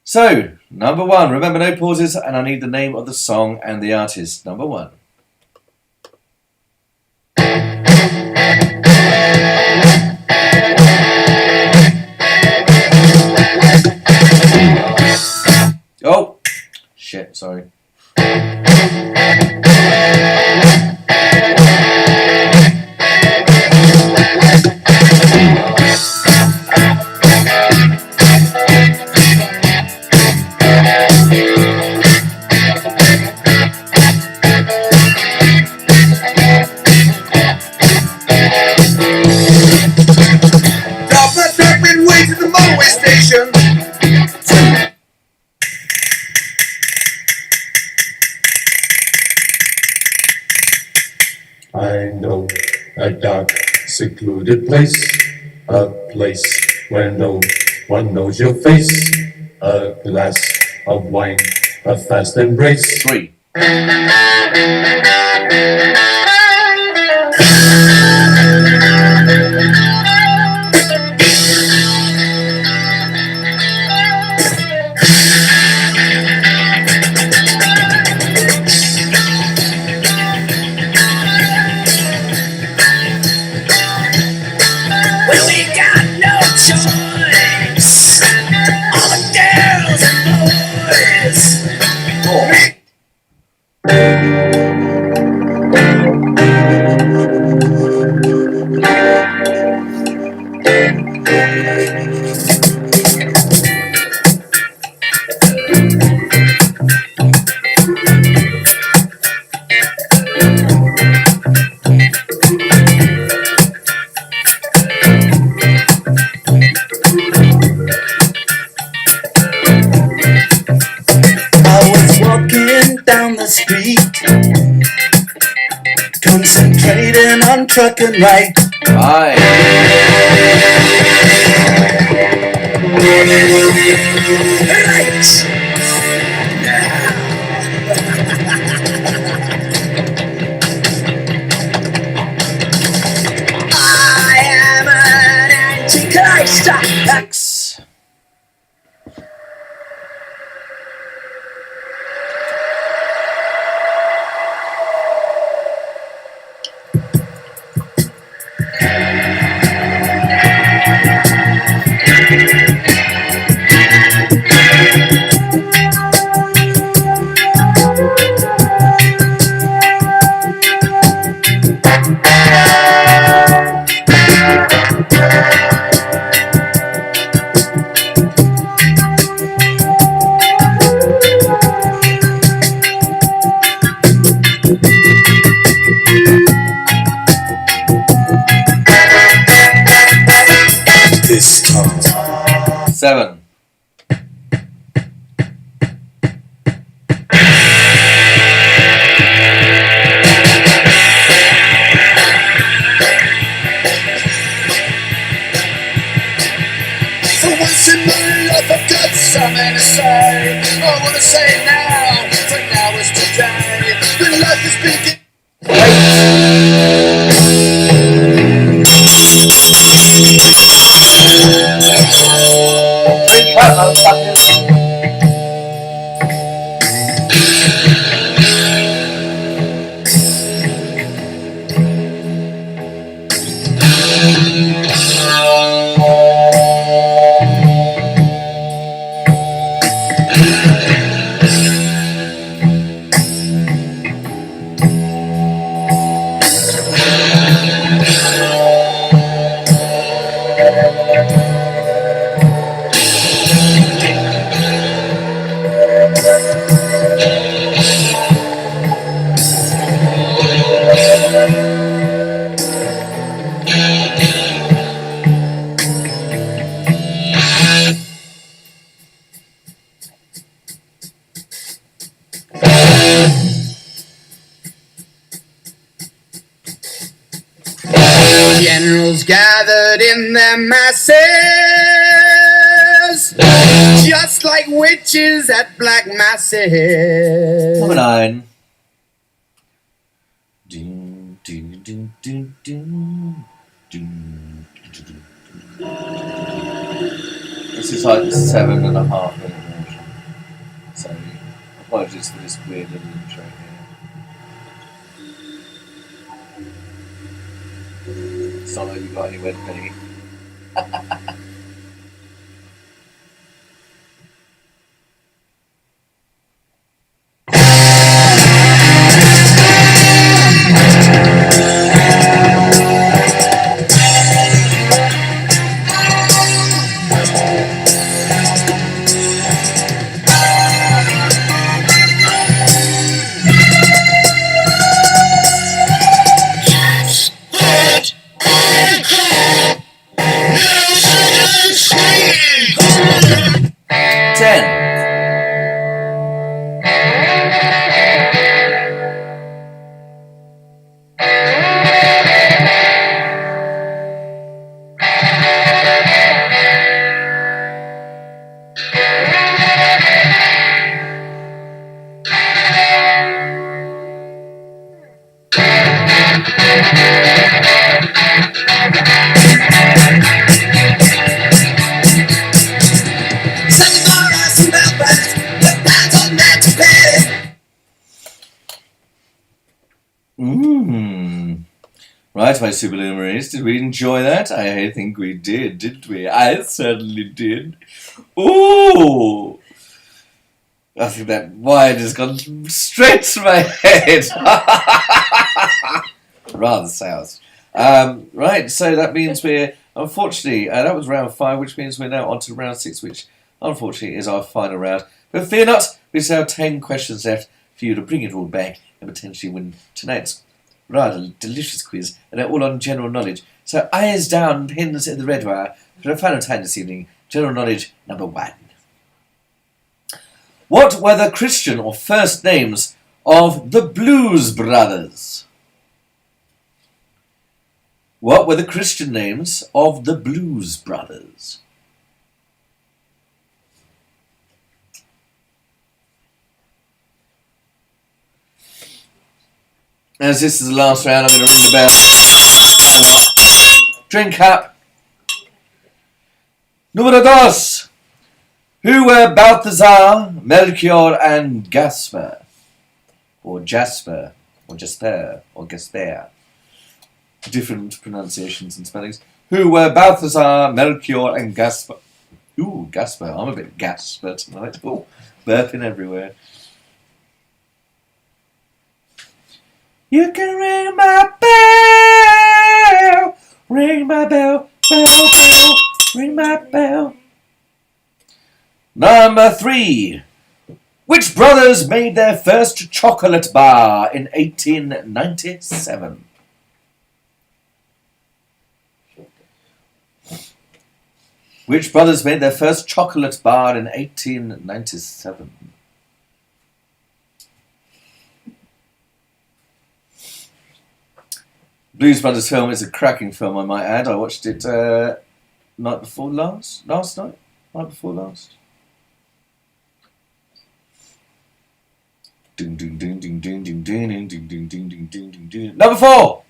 So, number 1, remember no pauses, and I need the name of the song and the artist. Number 1. Oh, shit, sorry. I know a dark, secluded place, a place where no one knows your face, a glass of wine, a fast embrace. 3. Down the street, concentrating on trucking right. 5. I am an antichrist. 6. This time. 7. For once in my life I've got something to say. I wanna say it now, for now is today. When life is begin. Drink up, motherfuckers. Generals gathered in their masses, just like witches at black masses. Number 9. Ding, ding, ding, ding, ding, ding, ding. This is like 7.5 minute version. So apologies for this weird little intro here. It's not like you've got anywhere to be. 10. Right, my superluminaries, did we enjoy that? I think we did, didn't we? I certainly did. Ooh! I think that wine has gone straight to my head. Rather south. Right, so that means we're, unfortunately, that was round 5, which means we're now on to round 6, which unfortunately is our final round. But fear not, we still have 10 questions left for you to bring it all back and potentially win tonight's rather delicious quiz, and they're all on general knowledge. So eyes down, pins in the red wire for the final time this evening. General knowledge number 1. What were the Christian or first names of the Blues Brothers? What were the Christian names of the Blues Brothers? As this is the last round, I'm going to ring the bell. Drink up. Número 2. Who were Balthazar, Melchior, and Gaspar? Or Jasper, or Jasper, or Gasper. Different pronunciations and spellings. Who were Balthazar, Melchior, and Gaspar? Ooh, Gaspar. I'm a bit Gaspar tonight. Oh, burping everywhere. You can ring my bell, ring my bell, bell, bell, ring my bell. Number 3. Which brothers made their first chocolate bar in 1897? Which brothers made their first chocolate bar in 1897? Blues Brothers film is a cracking film, I might add. I watched it night before last night? Night before last? Number 4!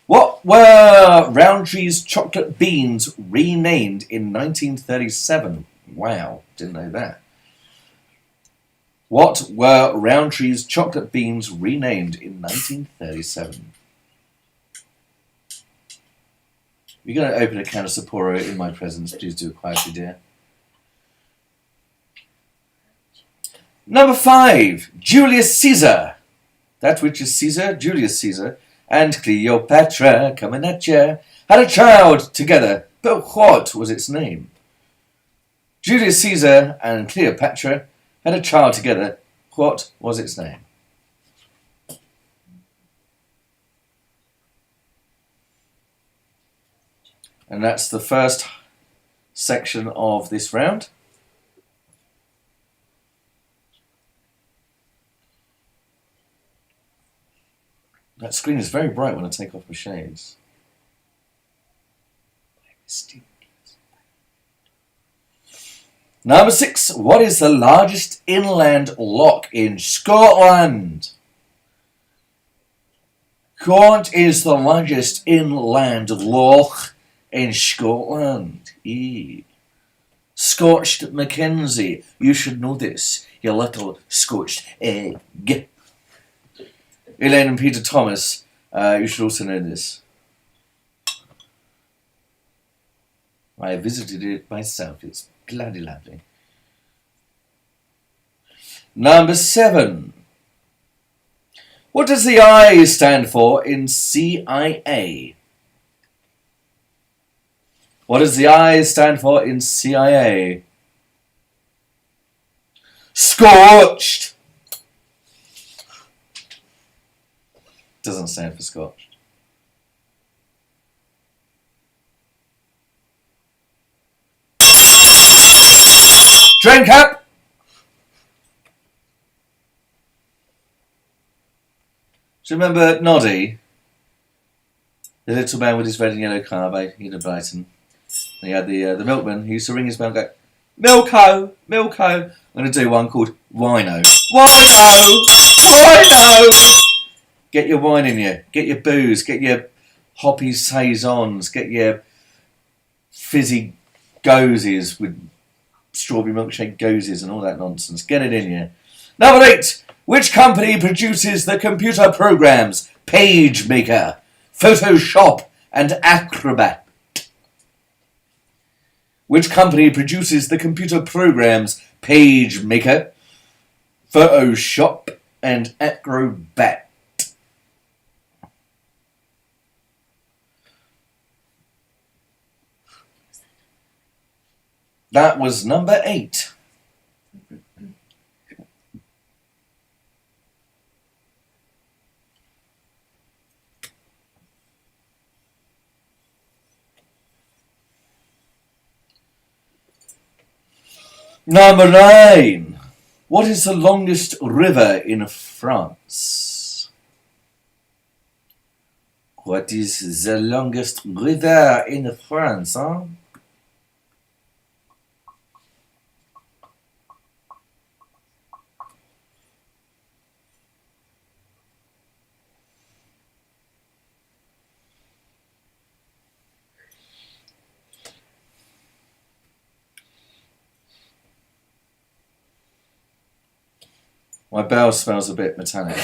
What were Roundtree's chocolate beans renamed in 1937? Wow, didn't know that. What were Roundtree's chocolate beans renamed in 1937? You're going to open a can of Sapporo in my presence. Please do it quietly, dear. Number 5. Julius Caesar. That which is Caesar, Julius Caesar, and Cleopatra, coming at ya, had a child together. But what was its name? Julius Caesar and Cleopatra had a child together. What was its name? And that's the first section of this round. That screen is very bright when I take off my shades. Number 6. What is the largest inland loch in Scotland? What is the largest inland loch in Scotland? E. Scotched Mackenzie. You should know this, you little scotched egg. Elaine and Peter Thomas. You should also know this. I visited it myself. It's bloody lovely. Number 7. What does the I stand for in CIA? What does the I stand for in CIA? Scorched! Doesn't stand for scorched. Drink up! Do you remember Noddy? The little man with his red and yellow car by Eda Brighton. And he had the milkman who used to ring his bell and go, Milko! Milko! I'm going to do one called Wino. Wino! Wino! Get your wine in you. Get your booze. Get your hoppy saisons. Get your fizzy gozes with strawberry milkshake gozes and all that nonsense. Get it in you. Number 8. Which company produces the computer programs PageMaker, Photoshop and Acrobat? Which company produces the computer programs PageMaker, Photoshop and Acrobat? That was number 8. Number 9. What is the longest river in France? What is the longest river in France, huh? My bell smells a bit metallic.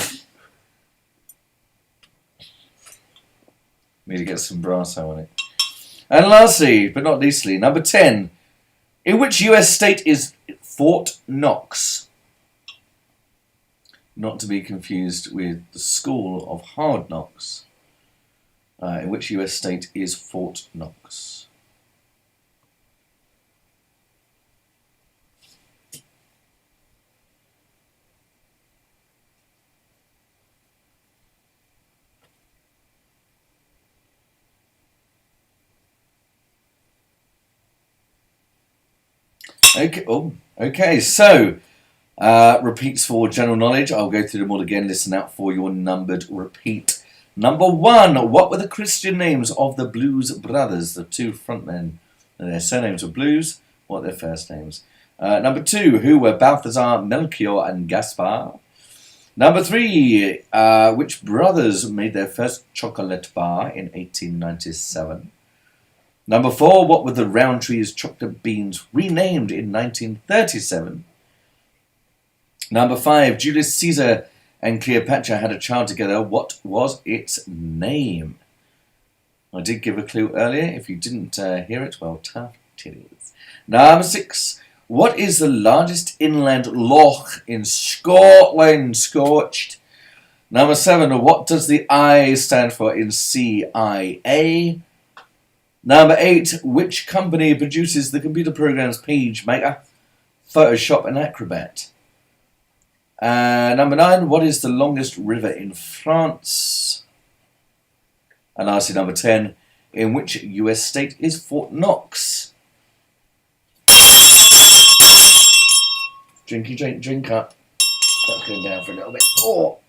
Need to get some brasso on it. And lastly, but not leastly, number 10. In which US state is Fort Knox? Not to be confused with the School of Hard Knocks. In which US state is Fort Knox? Okay, so repeats for general knowledge. I'll go through them all again. Listen out for your numbered repeat. Number 1, what were the Christian names of the Blues Brothers, the 2 frontmen? Their surnames were Blues. What are their first names? Number 2, who were Balthazar, Melchior, and Gaspar? Number 3, which brothers made their first chocolate bar in 1897? Number 4, what were the Roundtree's chocolate beans renamed in 1937? Number 5, Julius Caesar and Cleopatra had a child together. What was its name? I did give a clue earlier. If you didn't hear it, well, tough titties. Number 6, what is the largest inland loch in Scotland? Scorched. Number 7, what does the I stand for in CIA? Number 8, which company produces the computer programs PageMaker, Photoshop and Acrobat? Number 9, what is the longest river in France? And lastly, number 10, in which US state is Fort Knox? Drink up. That's going down for a little bit. Oh!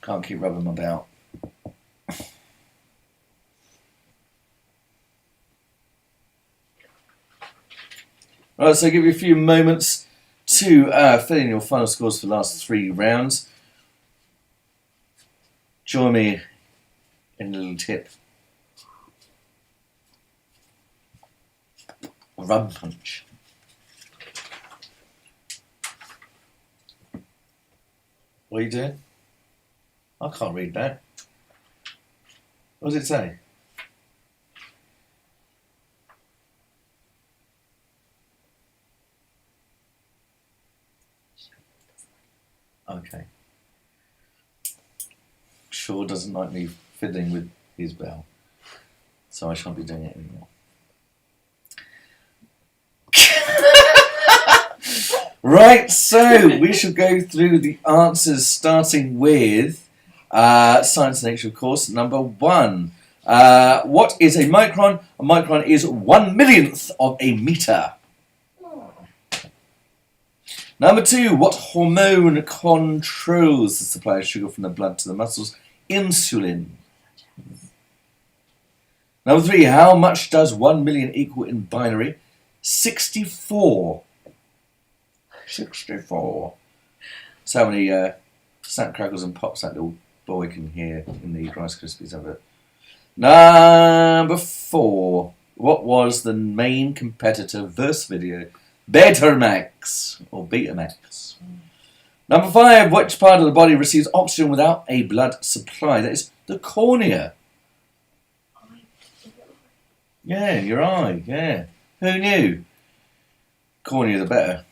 Can't keep rubbing my belt. Right, so I'll give you a few moments to fill in your final scores for the last 3 rounds. Join me in a little tip. Rum punch. What are you doing? I can't read that. What does it say? Okay. Shaw doesn't like me fiddling with his bell, so I shan't be doing it anymore. Right, so we shall go through the answers, starting with Science and Nature, of course. Number 1. What is a micron? A micron is 1/millionth of a meter. Number 2. What hormone controls the supply of sugar from the blood to the muscles? Insulin. Number 3. How much does 1 million equal in binary? 64. 64. So how many snap, crackles and pops that little boy can hear in the Rice Krispies advert. Number 4. What was the main competitor versus video? Betamax or Betamax. Number 5. Which part of the body receives oxygen without a blood supply? That is the cornea. Yeah, your eye. Yeah. Who knew? Cornea the better.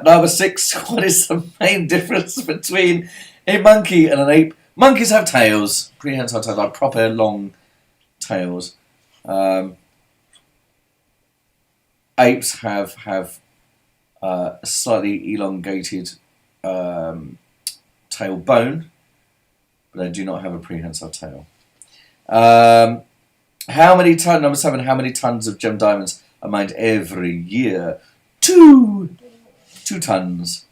Number 6. What is the main difference between a monkey and an ape? Monkeys have tails. Prehensile tails, like proper long tails. Apes have a slightly elongated tail bone, but they do not have a prehensile tail. How many tons? Number 7. How many tons of gem diamonds are mined every year? 2 tons.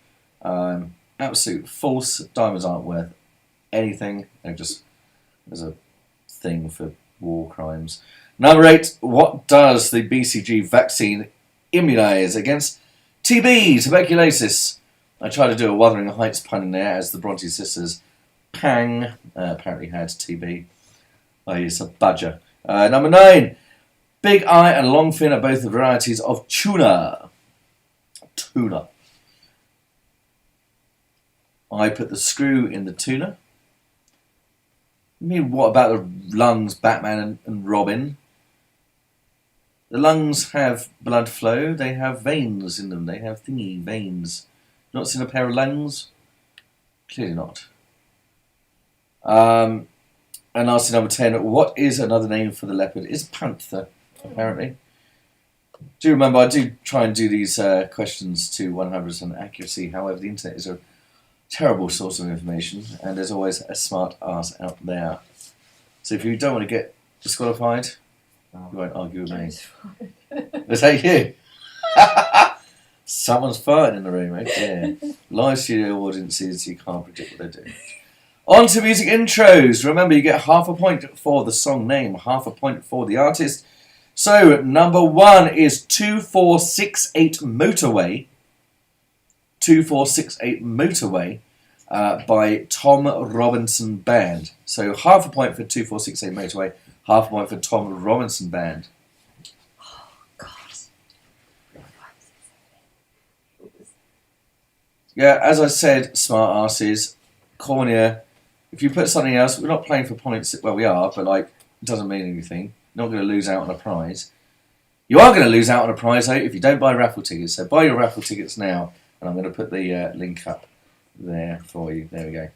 Absolute false. Diamonds aren't worth anything. They're just there's a thing for war crimes. Number 8. What does the BCG vaccine immunise against? TB, tuberculosis. I tried to do a Wuthering Heights pun in there as the Bronte sisters. Pang apparently had TB. Oh, he's a badger. Number 9. Big eye and long fin are both varieties of tuna. Tuna. I put the screw in the tuna. I mean, what about the lungs, Batman and Robin? The lungs have blood flow. They have veins in them. They have thingy veins. Not seen a pair of lungs? Clearly not. And answer number 10. What is another name for the leopard? It's panther, apparently. Do remember, I do try and do these questions to 100% accuracy. However, the internet is a terrible source of information, and there's always a smart ass out there. So if you don't want to get disqualified, you won't argue with me. Is that you? Someone's farting in the room, okay? Live studio audiences, you can't predict what they're doing. On to music intros. Remember, you get half a point for the song name, half a point for the artist. So, number 1 is 2468 Motorway. 2468 Motorway by Tom Robinson Band. So, half a point for 2468 Motorway, half a point for Tom Robinson Band. Oh, God. Yeah, as I said, smart asses, cornea. If you put something else, we're not playing for points. Well, we are, but like, it doesn't mean anything. You're not going to lose out on a prize. You are going to lose out on a prize, though, if you don't buy raffle tickets. So buy your raffle tickets now, and I'm going to put the link up there for you. There we go.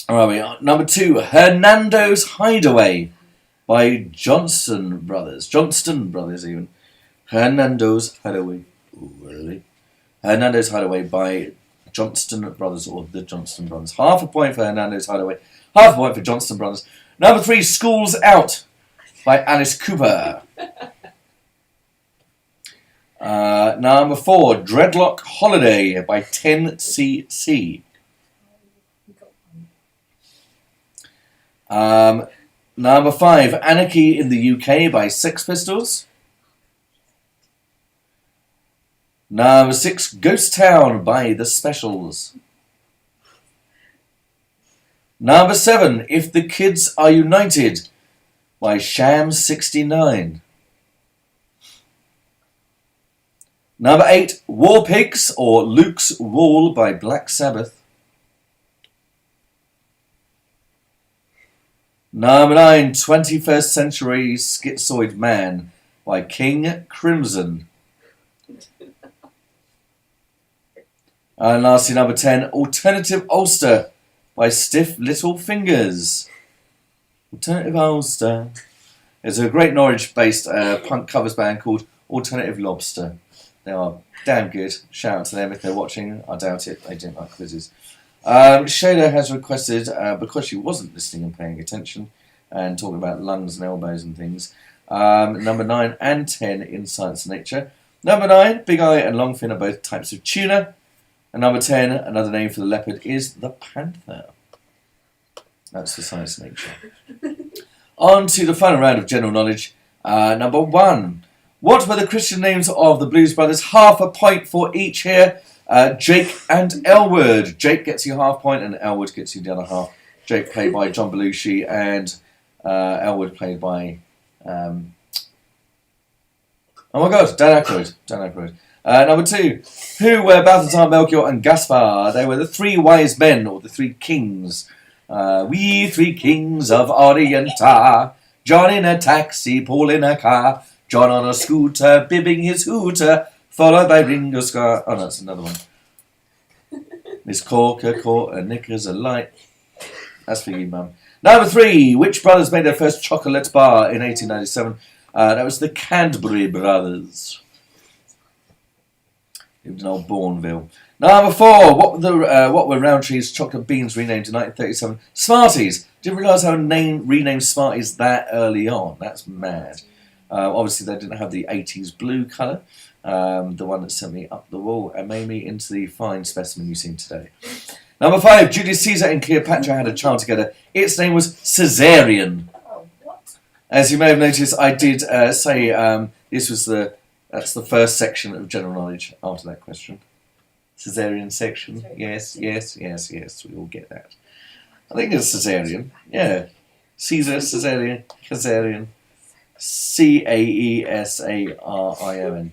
All right, number 2, Hernando's Hideaway by Johnston Brothers. Johnston Brothers, even. Hernando's Hideaway. Ooh, really? Hernando's Hideaway by Johnston Brothers, or the Johnston Brothers. Half a point for Hernando's Hideaway. Half a point for Johnston Brothers. Number 3, School's Out by Alice Cooper. Number 4, Dreadlock Holiday by 10cc. Number 5, Anarchy in the UK by Sex Pistols. Number 6, Ghost Town by The Specials. Number 7, If the Kids Are United by Sham 69. Number 8, War Pigs or Luke's Wall by Black Sabbath. Number 9, 21st Century Schizoid Man by King Crimson. And lastly, number 10, Alternative Ulster by Stiff Little Fingers. Alternative Ulster. There's a great Norwich-based punk covers band called Alternative Lobster. They are damn good. Shout out to them if they're watching. I doubt it. They don't like quizzes. Shayla has requested, because she wasn't listening and paying attention and talking about lungs and elbows and things, number 9 and 10 in Science and Nature. Number 9, Big Eye and Longfin are both types of tuna. And number 10, another name for the leopard is the panther. That's the Science and Nature. On to the final round of general knowledge. Number 1. What were the Christian names of the Blues Brothers? Half a point for each here. Jake and Elwood. Jake gets you half point and Elwood gets you the other half. Jake played by John Belushi and Elwood played by... oh my god, Dan Aykroyd. Number 2. Who were Balthazar, Melchior and Gaspar? They were the 3 wise men, or the 3 kings. We 3 kings of Orienta. John in a taxi, Paul in a car. John on a scooter, bibbing his hooter. Followed by Ringo Starr. Oh, no, that's another one. Miss Corker caught a knickers alight. That's for you, Mum. Number 3. Which brothers made their first chocolate bar in 1897? That was the Cadbury Brothers. Lived in old Bourneville. Number 4. What were Roundtree's chocolate beans renamed in 1937? Smarties. Didn't realise how renamed Smarties that early on. That's mad. Obviously, they didn't have the 80s blue colour. The one that sent me up the wall and made me into the fine specimen you see today. Number 5. Julius Caesar and Cleopatra had a child together. Its name was Caesarion. Oh, what? As you may have noticed, I did say that's the first section of general knowledge after that question. Caesarean section. Yes. We all get that. I think it's Caesarean. Yeah. Caesar, Caesarean, Caesarean. Caesarion.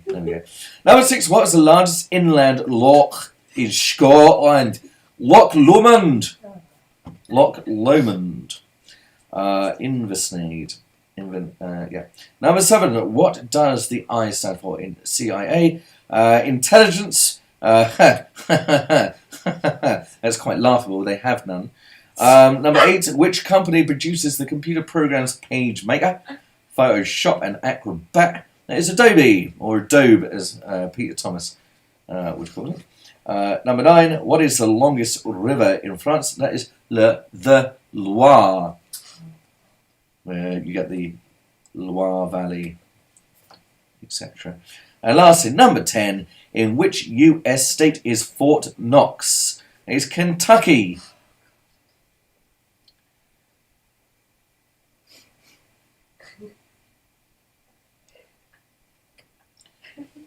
There we go. Number 6. What is the largest inland loch in Scotland? Loch Lomond. Loch Lomond. Inversnaid. Yeah. Number 7. What does the I stand for in CIA? Intelligence. That's quite laughable. They have none. Number 8. Which company produces the computer programs PageMaker, Photoshop and Acrobat? That is Adobe, or Adobe as Peter Thomas would call it. Number 9. What is the longest river in France? That is the Loire, where you get the Loire Valley, etc. And lastly, number 10. In which U.S. state is Fort Knox? It's Kentucky.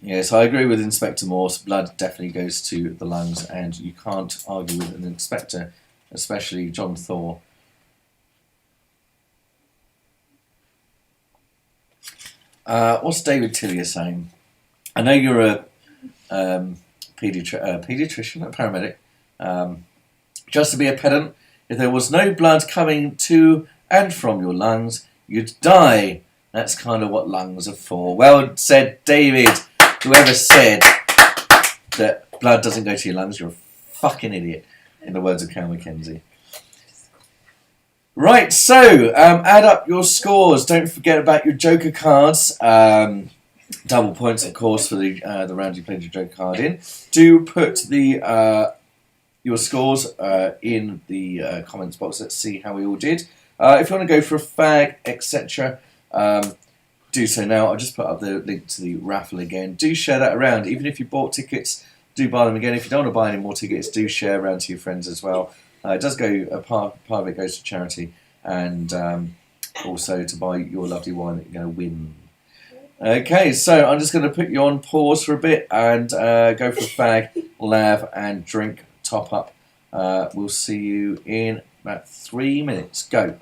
Yes, I agree with Inspector Morse. Blood definitely goes to the lungs, and you can't argue with an inspector, especially John Thor. What's David Tillier saying? I know you're a paediatrician, a paramedic. Just to be a pedant, if there was no blood coming to and from your lungs, you'd die. That's kind of what lungs are for. Well said, David. Whoever said that blood doesn't go to your lungs, you're a fucking idiot, in the words of Cal McKenzie. Right, so add up your scores. Don't forget about your Joker cards. Double points, of course, for the round you played your Joker card in. Do put your scores in the comments box. Let's see how we all did. If you want to go for a fag, etc., do so now. I'll just put up the link to the raffle again. Do share that around. Even if you bought tickets, do buy them again. If you don't want to buy any more tickets, do share around to your friends as well. It does go, a part of it goes to charity, and also to buy your lovely wine that you're going to win. Okay, so I'm just going to put you on pause for a bit and go for a fag, lav, and drink top up. We'll see you in about 3 minutes. Go.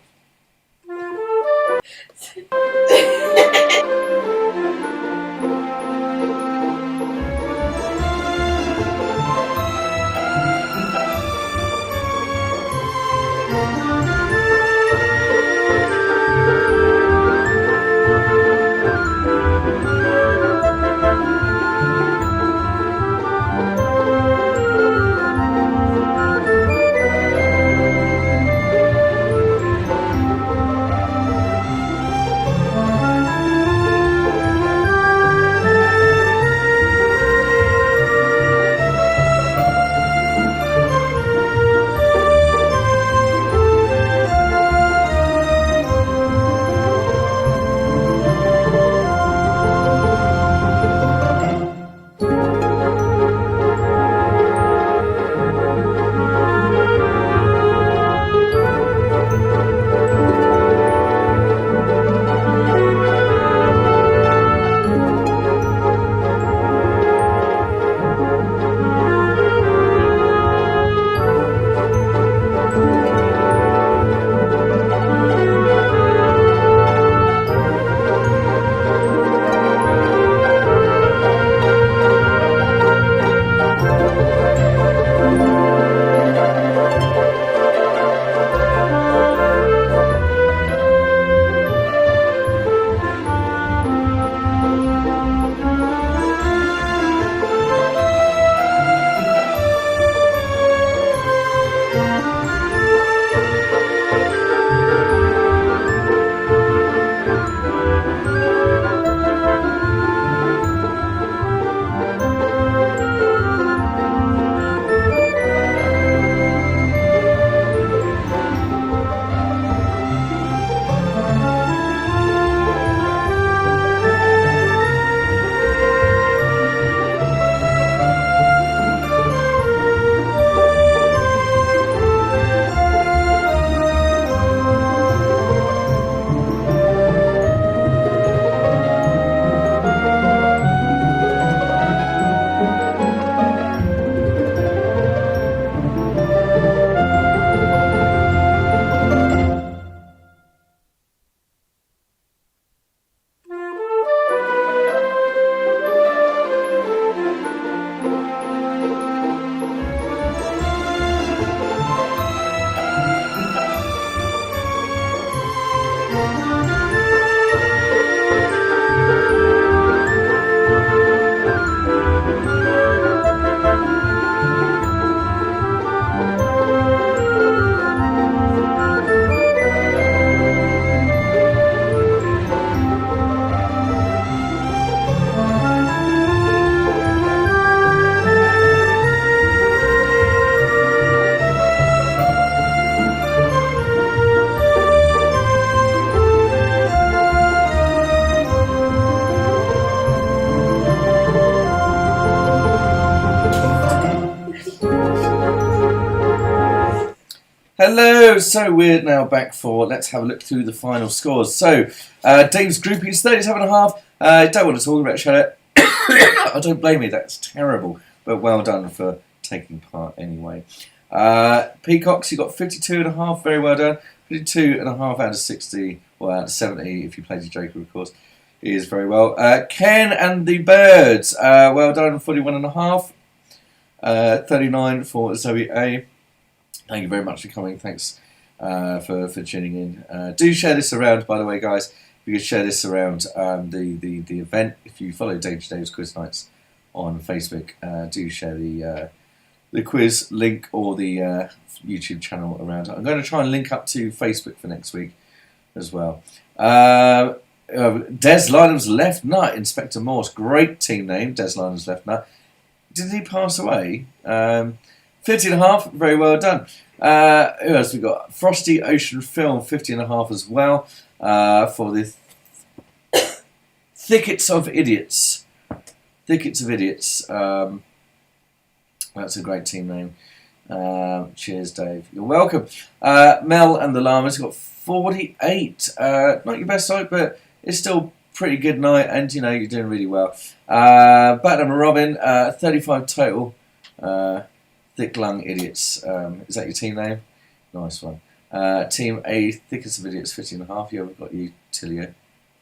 Hello, so we're now back for let's have a look through the final scores. So, Dave's group is 37.5. Don't want to talk about Shadow. I don't blame you, that's terrible, but well done for taking part anyway. Peacocks, you got 52.5, very well done. 52.5 out of 60, well, out of 70 if you played the Joker, of course. He is very well. Ken and the Birds, well done, 41.5. 39 for Zoe A. Thank you very much for coming. Thanks for tuning in. Do share this around, by the way, guys. If you could share this around the event. If you follow Dave's Quiz Nights on Facebook, do share the quiz link or the YouTube channel around. I'm going to try and link up to Facebook for next week as well. Des Lynham's Left Nut, Inspector Morse. Great team name, Des Lynham's Left Nut. Did he pass away? 50.5, very well done. Who else we got? Frosty Ocean Film, 50.5 as well. For the Thickets of Idiots. Thickets of Idiots. That's a great team name. Cheers, Dave. You're welcome. Mel and the Llamas got 48. Not your best side, but it's still pretty good night, and you're doing really well. Batman and Robin, 35 total. Thick Lung Idiots. Is that your team name? Nice one. Team A, Thickest of Idiots, 50.5. Yeah, we've got you, Tilia.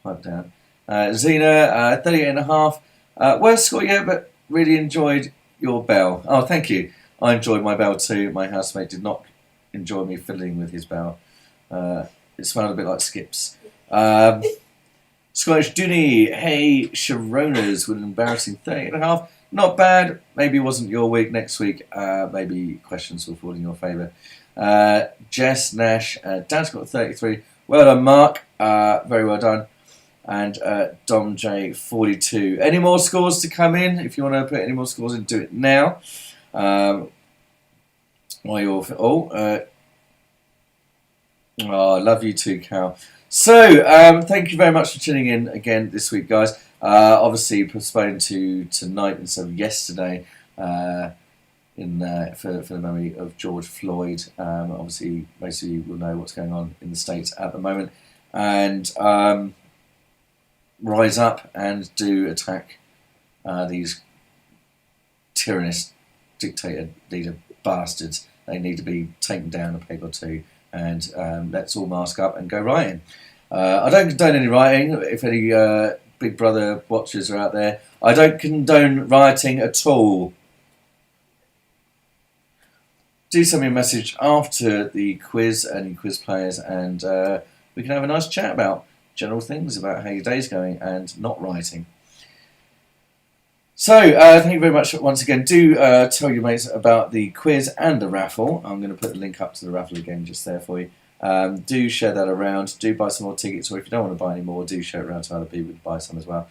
Pipe down. Xena, 38.5. Worst score yet, but really enjoyed your bell. Oh, thank you. I enjoyed my bell too. My housemate did not enjoy me fiddling with his bell. It smelled a bit like Skips. Scottish Dooney, hey, Sharonas with an embarrassing 38.5. Not bad. Maybe it wasn't your week. Next week, maybe questions will fall in your favour. Jess Nash, Dan's got 33. Well done, Mark. Very well done. And Dom J, 42. Any more scores to come in? If you want to put any more scores in, do it now. While you're I love you too, Cal. So, thank you very much for tuning in again this week, guys. Obviously, postponed to tonight instead of yesterday for the memory of George Floyd. Obviously, most of you will know what's going on in the States at the moment. And rise up and do attack these tyrannous dictator leader bastards. They need to be taken down a peg or two, and let's all mask up and go rioting. I don't condone any rioting. If any Big Brother watchers are out there, I don't condone rioting at all. Do send me a message after the quiz, any quiz players, and we can have a nice chat about general things, about how your day's going and not rioting. So, thank you very much once again. Do tell your mates about the quiz and the raffle. I'm going to put the link up to the raffle again just there for you. Do share that around. Do buy some more tickets, or if you don't want to buy any more, do share it around to other people to buy some as well.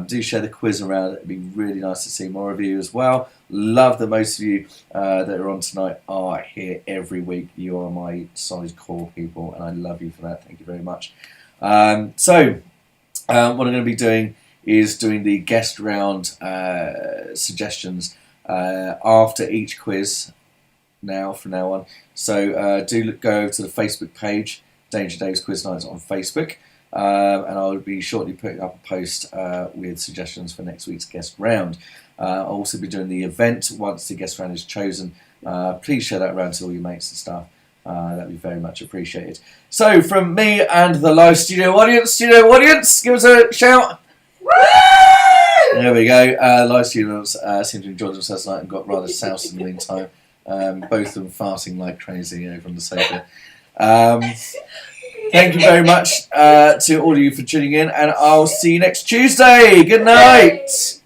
Do share the quiz around. It'd be really nice to see more of you as well. Love that most of you that are on tonight are here every week. You are my solid core people, and I love you for that. Thank you very much. So, what I'm going to be doing is doing the guest round suggestions after each quiz from now on. So do go over to the Facebook page, Danger Dave's Quiz Nights on Facebook, and I'll be shortly putting up a post with suggestions for next week's guest round. I'll also be doing the event once the guest round is chosen. Please share that around to all your mates and stuff. That'd be very much appreciated. So from me and the live studio audience, give us a shout. There we go. Live students seem to enjoy themselves tonight and got rather soused in the meantime. Both of them farting like crazy over on the sofa. Thank you very much to all of you for tuning in, and I'll see you next Tuesday. Good night.